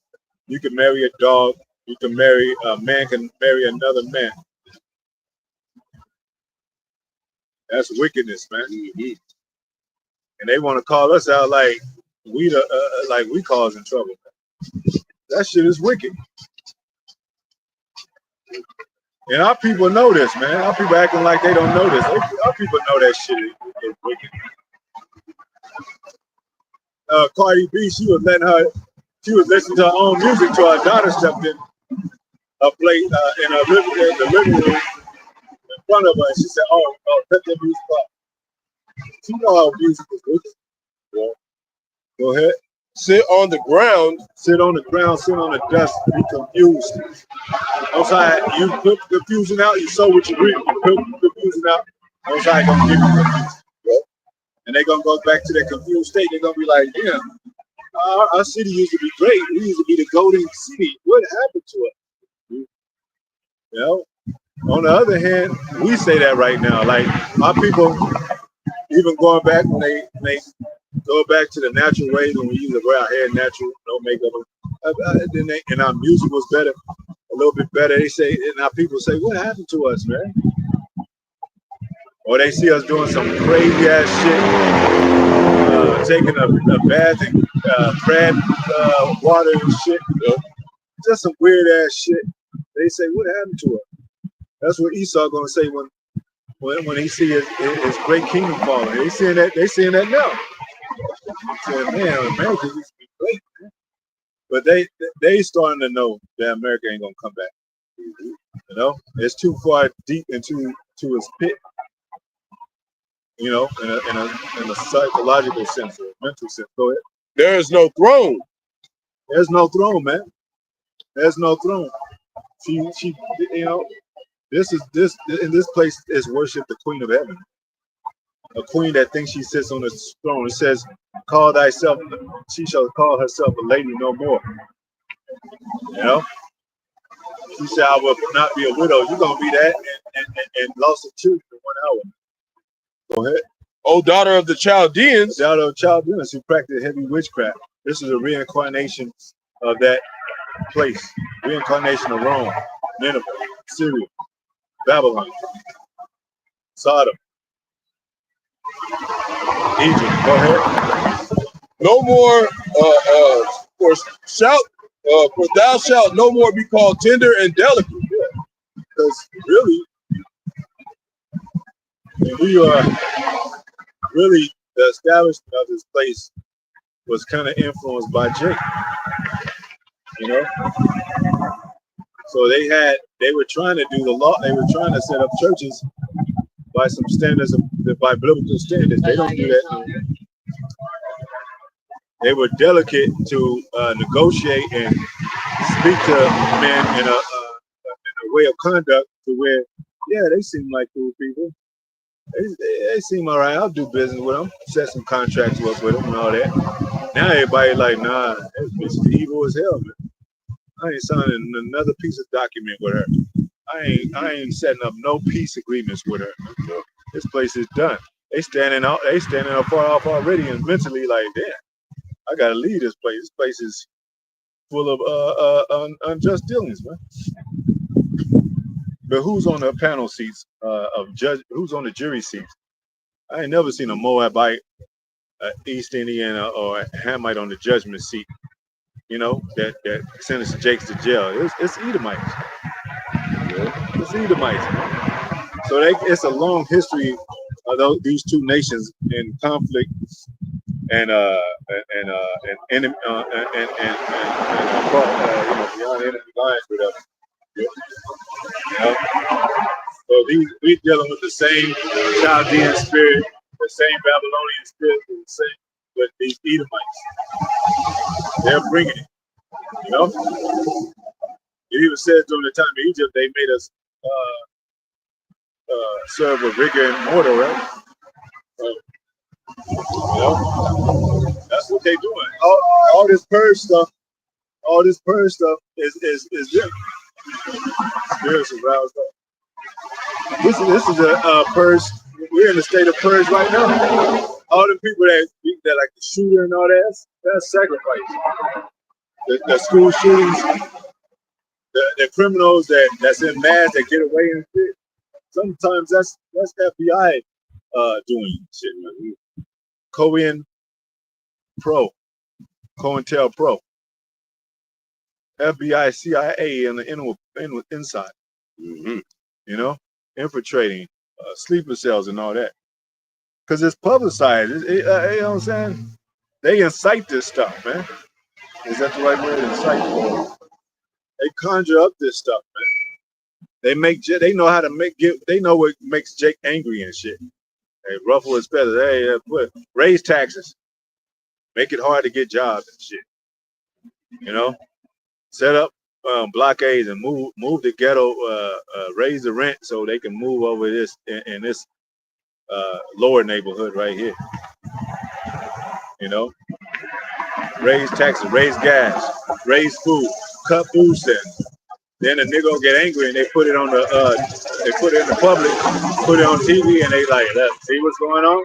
You can marry a dog. You can marry a man. Can marry another man. That's wickedness, man. Mm-hmm. And they want to call us out like we causing trouble. That shit is wicked. And our people know this, man. Our people acting like they don't know this. Our people know that shit is wicked. Cardi B, she was listening to her own music till her daughter stepped in a plate in the living room in front of her, and she said, "Oh, cut that music off." You know how music is wicked. Yeah. Go ahead. Sit on the ground. Sit on the ground. Sit on the dust. Be confused. Outside, you put confusion out. You sow what you reap. You put confusion out. Outside, gonna give you confusion. And they're gonna go back to their confused state. They're gonna be like, "Yeah, our city used to be great. We used to be the golden city. What happened to it?" You know. On the other hand, we say that right now. Like our people, even going back when they go back to the natural ways when we used to wear our hair natural, no makeup. And our music was better, a little bit better. They say, and our people say, "What happened to us, man?" Or they see us doing some crazy ass shit, taking a bath in crab water and shit, just some weird ass shit. They say, "What happened to us?" That's what Esau gonna say when when he see his great kingdom falling. They seeing that now. Saying, man, America used to be great, man. But they starting to know that America ain't gonna come back. You know, it's too far deep into its pit. You know, in a psychological sense or mental sense. Go ahead. There is no throne. There's no throne, man. There's no throne. She, you know, this in this place is worship the Queen of Heaven, a queen that thinks she sits on the throne. It says, "Call thyself." She shall call herself a lady no more. You know, she said, "I will not be a widow." You're gonna be that and lost of children in 1 hour. Go ahead. O daughter of the Chaldeans. Daughter of Chaldeans who practice heavy witchcraft. This is a reincarnation of that place. Reincarnation of Rome, Nineveh, Syria, Babylon, Sodom, Egypt. Go ahead. No more for thou shalt no more be called tender and delicate. Yeah. Because really, we are really the establishment of this place was kind of influenced by Jake. You know? So they were trying to do the law, they were trying to set up churches by some standards by biblical standards. They don't do that. They were delicate to negotiate and speak to men in a way of conduct to where, yeah, they seem like cool people. They seem all right. I'll do business with them, set some contracts up with them and all that. Now everybody like, nah, this is evil as hell, man. I ain't signing another piece of document with her. I ain't setting up no peace agreements with her. This place is done. They standing up far off already and mentally like, damn, I gotta leave this place. This place is full of unjust dealings, man. But who's on the panel seats of judge? Who's on the jury seats? I ain't never seen a Moabite, East Indian, or a Hamite on the judgment seat. You know that sentenced Jakes to jail. It's Edomites. It's Edomites. So it's a long history of these two nations in conflict and beyond enemy lines, whatever. You know? So we dealing with the same Chaldean spirit, the same Babylonian spirit, the same with these Edomites. They're bringing it. You know, it even says during the time of Egypt they made us serve with rigor and mortar, right? So, you know, that's what they're doing. All this purge stuff is them. Spirits are roused up. This is a purge. We're in a state of purge right now. All the people that like the shooter and all that's sacrifice. The school shootings, the criminals that's in mass that get away and shit. Sometimes that's FBI doing shit, man. COINTELPRO, FBI, CIA, and the inside. Mm-hmm. You know, infiltrating sleeper cells and all that. Because it's publicized. You know what I'm saying? They incite this stuff, man. Is that the right word? Incite? They conjure up this stuff, man. They know how to they know what makes Jake angry and shit. They ruffle his feathers. Hey, raise taxes. Make it hard to get jobs and shit. You know? Set up blockades and move the ghetto, raise the rent so they can move over this in this lower neighborhood right here. You know, raise taxes, raise gas, raise food, cut food stamps. Then the nigga will get angry and they put it on they put it in the public, put it on TV, and they like, look, see what's going on?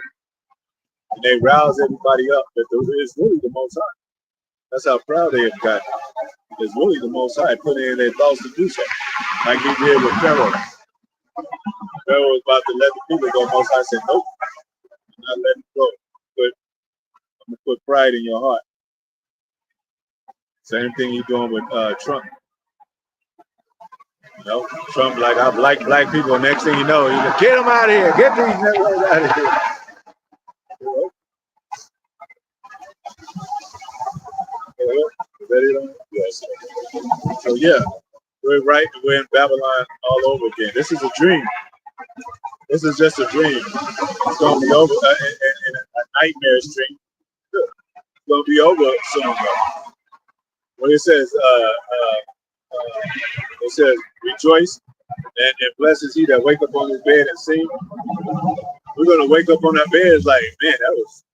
And they rouse everybody up that it's really the Most High. That's how proud they have gotten. It's really the Most High putting in their thoughts to do so, like he did with Pharaoh. Pharaoh was about to let the people go. Most High said, nope, I'm not letting go. I'm gonna put pride in your heart. Same thing he's doing with Trump. know, Trump like I like black people. Next thing you know, he's like, get them out of here, get these Negroes out of here. You know? Yes. So yeah, we're right. We're in Babylon all over again. This is a dream. This is just a dream. It's gonna be over in a nightmare dream. It's gonna be over soon. When it says, rejoice and blessed is he that wake up on his bed and sing. We're gonna wake up on our beds like, man, that was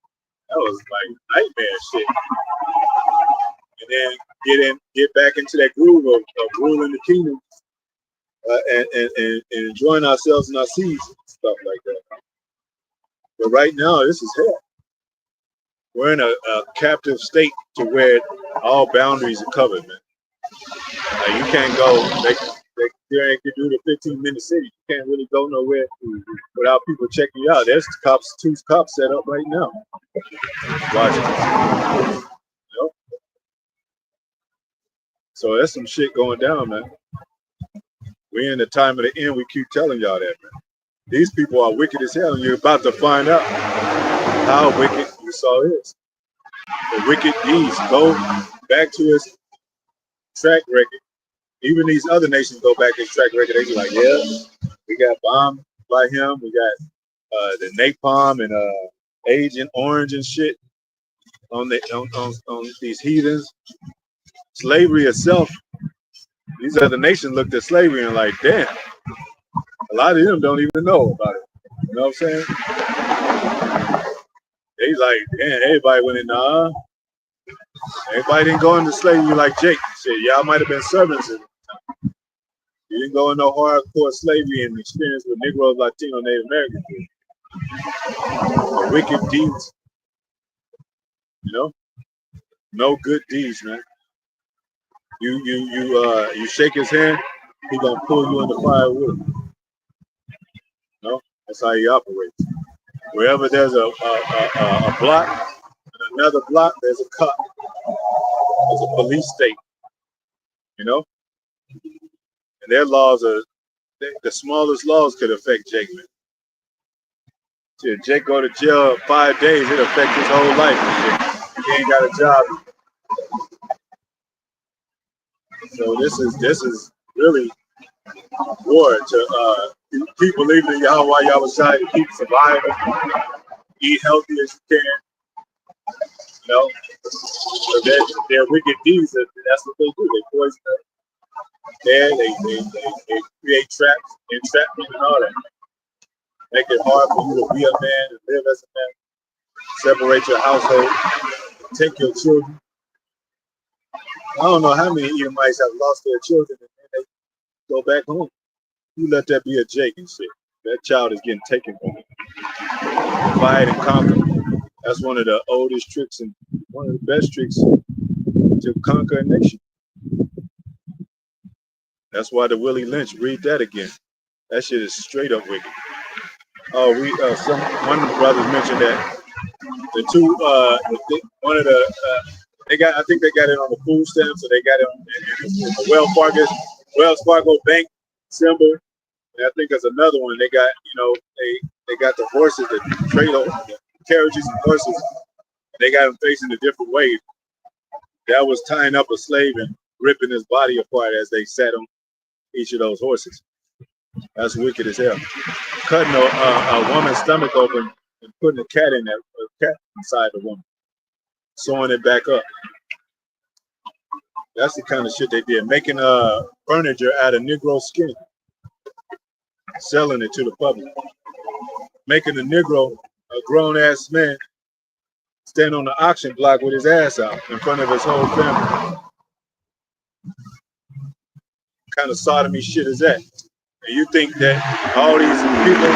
like nightmare shit. And then get back into that groove of ruling the kingdom and enjoying ourselves in our seeds and stuff like that. But right now, this is hell. We're in a captive state to where all boundaries are covered, man. Like you can't go. They ain't can do the 15-minute city. You can't really go nowhere without people checking you out. There's two cops set up right now. Watching. You know? So there's some shit going down, man. We're in the time of the end. We keep telling y'all that, man. These people are wicked as hell, and you're about to find out how wicked Esau is. The wicked deeds. Go back to his track record. Even these other nations go back to his track record. They be like, yeah, we got bombed by him. We got the napalm and Agent Orange and shit on these heathens. Slavery itself. These other nations looked at slavery and like, damn. A lot of them don't even know about it. You know what I'm saying? They like, damn, everybody went in, nah. Everybody didn't go into slavery like Jake. Shit, y'all might have been servants at the time. You didn't go into hardcore slavery and experience with Negroes, Latino, Native Americans. The wicked deeds. You know? No good deeds, man. You shake his hand, he gonna pull you in the firewood. You know? That's how he operates. Wherever there's a block and another block, there's a cop. There's a police state. You know? And their laws are, the smallest laws could affect Jake, man. See, if Jake go to jail 5 days, it affects his whole life. He ain't got a job. So this is really war to keep believing in Yahweh while y'all was trying to keep surviving, eat healthy as you can. You know, so they're wicked deeds. That's what they do. They poison the air. They create traps, entrapment, and all that. Make it hard for you to be a man and live as a man. Separate your household. Take your children. I don't know how many Edomites have lost their children and then they go back home. You let that be a Jake and shit. That child is getting taken from you. Divide and conquer. That's one of the oldest tricks and one of the best tricks to conquer a nation. That's why the Willie Lynch, read that again. That shit is straight up wicked. Oh, one of the brothers mentioned that the two, one of the, I think they got it on the food stamp, so they got it on the Wells Fargo Bank symbol. And I think there's another one. They got, they got the horses, the trailer, the carriages and horses. They got them facing a different way. That was tying up a slave and ripping his body apart as they sat on each of those horses. That's wicked as hell. Cutting a woman's stomach open and putting a cat inside the woman, sewing it back up. That's the kind of shit they did. Making furniture out of Negro skin, selling it to the public. Making a Negro, a grown-ass man, stand on the auction block with his ass out in front of his whole family. What kind of sodomy shit is that? And you think that all these people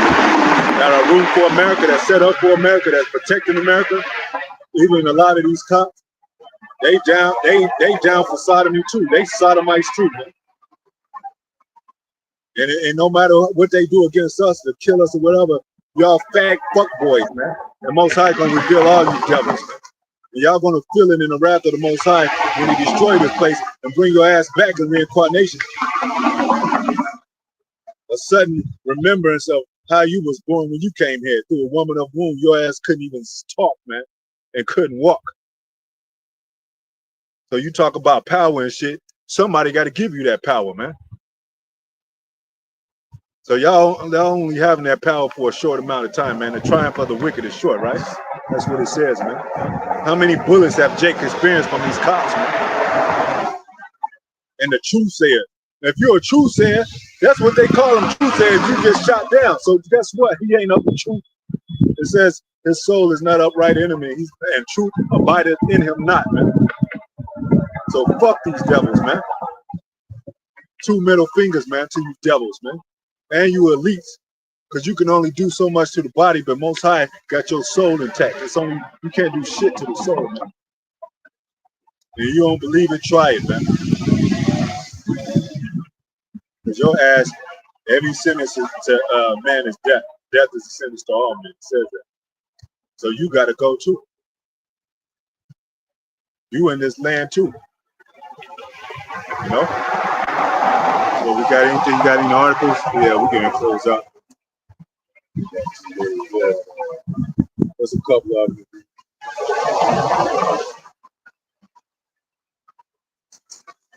that are rooting for America, that set up for America, that's protecting America, even a lot of these cops, they down for sodomy too. They sodomites too, man. And no matter what they do against us, to kill us or whatever, y'all fag fuck boys, man. The Most High gonna reveal all you devils, man. And y'all gonna feel it in the wrath of the Most High when he destroy this place and bring your ass back in reincarnation. a sudden remembrance of how you was born when you came here through a woman of womb. Your ass couldn't even talk, man, and couldn't walk. So you talk about power and shit. Somebody got to give you that power, man. So y'all only having that power for a short amount of time, man. The triumph of the wicked is short, right? That's what it says, man. How many bullets have Jake experienced from these cops, man? And the truth sayer. If you're a truth sayer, that's what they call him, truth sayer, if you get shot down. So guess what? He ain't up with truth. It says his soul is not upright in him, and truth abideth in him not, man. So fuck these devils, man. 2 middle fingers, man, to you devils, man. And you elites, because you can only do so much to the body, but Most High got your soul intact. It's only, you can't do shit to the soul, man. And you don't believe it, try it, man. Because your ass, every sentence to man is death. Death is a sentence to all men. It says that. So you got to go too. You in this land too. You know? So we got anything? You got any articles? Yeah, we're getting close out. There's a couple of them.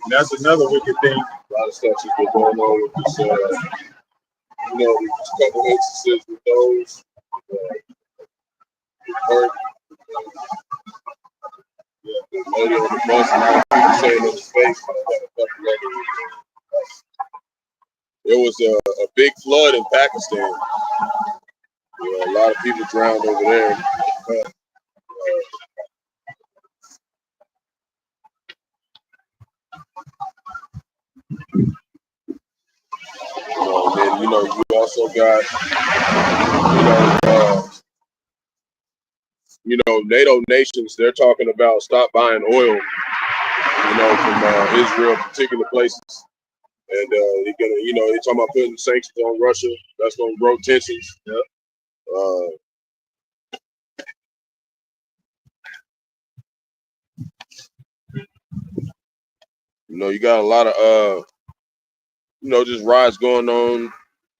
And that's another wicked thing. A lot of stuff has been going on with this, you know, a couple instances with those. Hurt. Yeah, the lady on the bus, and all people saying in his face. There was a big flood in Pakistan. Yeah, a lot of people drowned over there. And then, you know, you also got, NATO nations, they're talking about stop buying oil, you know, from Israel, particular places. And they're gonna, you know, they're talking about putting sanctions on Russia. That's gonna grow tensions. Yep. You know, you got a lot of you know, just riots going on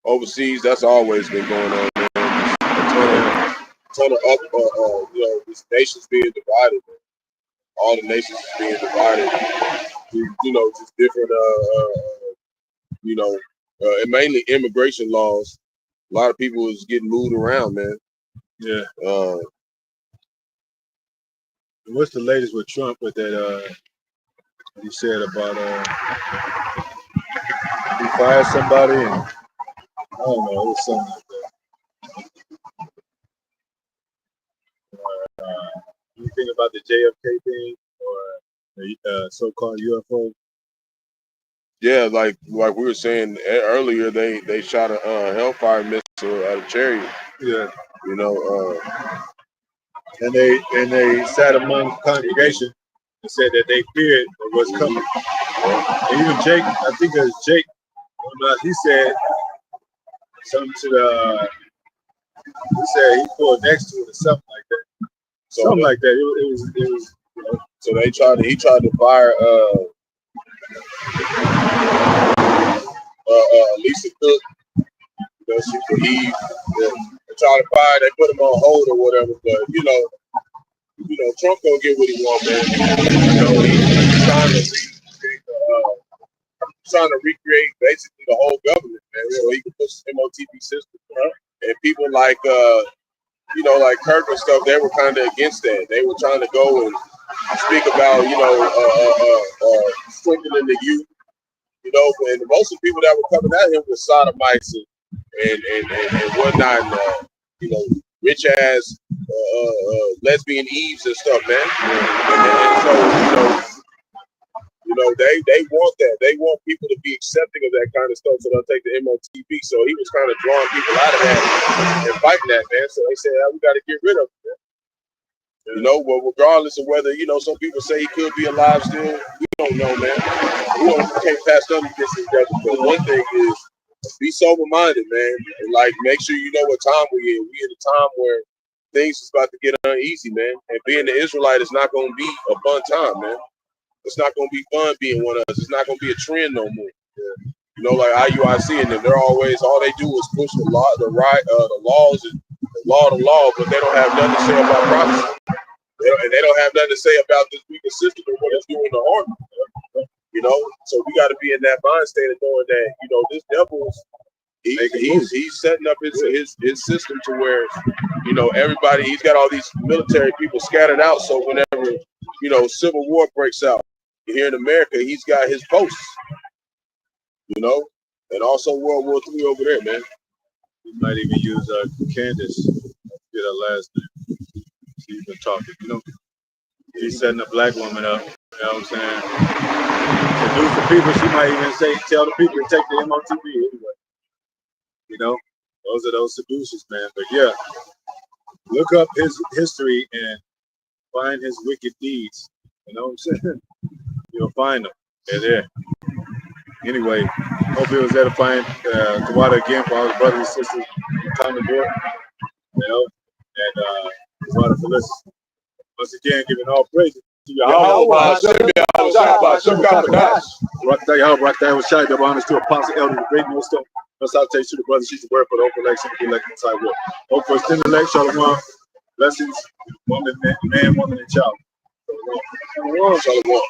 overseas. That's always been going on, man. A ton of up, you know, this nation's being divided, man. All the nations is being divided. You know, just different, you know, and mainly immigration laws. A lot of people is getting moved around, man. Yeah. What's the latest with Trump with that? He said about he fired somebody, and I don't know, it was something like that. Anything about the JFK thing or the so-called UFO? Yeah, like we were saying earlier, they shot a Hellfire missile at a chariot. Yeah. You know, and they sat among the congregation and said that they feared what's coming. And even Jake, I think it was Jake, he said something to the, he said he pulled next to it or something like that. So something like that. It was you know, so he tried to fire Lisa Cook, you know, she believed that they tried to fire, they put him on hold or whatever, but you know, Trump gonna get what he wants, man. You know, he's trying to recreate basically the whole government, man. So he can push the MOTP system. And people like you know, like Kirk and stuff, they were kind of against that. They were trying to go and speak about, you know, strengthening the youth, you know, and most of the people that were coming at him were sodomites and whatnot, and, you know, rich ass lesbian Eves and stuff, man. And so, you know, they want that. They want people to be accepting of that kind of stuff, so they'll take the MOTP. So he was kind of drawing people out of that and fighting that, man. So they said, we got to get rid of it, man. You know, well, regardless of whether, you know, some people say he could be alive still, we don't know, man. We can't pass none of this together. But one thing is, be sober-minded, man. And, like, make sure you know what time we're in. We're in a time where things is about to get uneasy, man. And being an Israelite is not going to be a fun time, man. It's not going to be fun being one of us. It's not going to be a trend no more. Yeah. You know, like IUIC and them, they're always, all they do is push the law, the laws and the law, but they don't have nothing to say about prophecy. They don't have nothing to say about this weaker system and what it's doing to harm. You know, so we got to be in that mind state of knowing that, you know, this devil, he's setting up his system to where, you know, everybody, he's got all these military people scattered out. So whenever, you know, civil war breaks out here in America, he's got his posts, you know, and also World War III over there, man. We might even use Candace, get her last name. She's been talking, you know. He's setting a black woman up, you know what I'm saying? Seduce the people, she might even say, tell the people to take the MOTB anyway. You know, those are those seducers, man. But yeah, look up his history and find his wicked deeds. You know what I'm saying? You'll find them. They're there. Anyway, hope it was edifying. Tawada again for all the brothers and sisters who come to board. You know, and Tawada for listening. Once again, giving all praise to Yahweh. Rakhtay was shy, double honors to Apostle Elder, the great millstone. No salutation to the brothers, she's the word for the open election, the election inside will. Hope for extended elect, shalom, blessings, woman, man, woman, and child. Shalom. Shalom.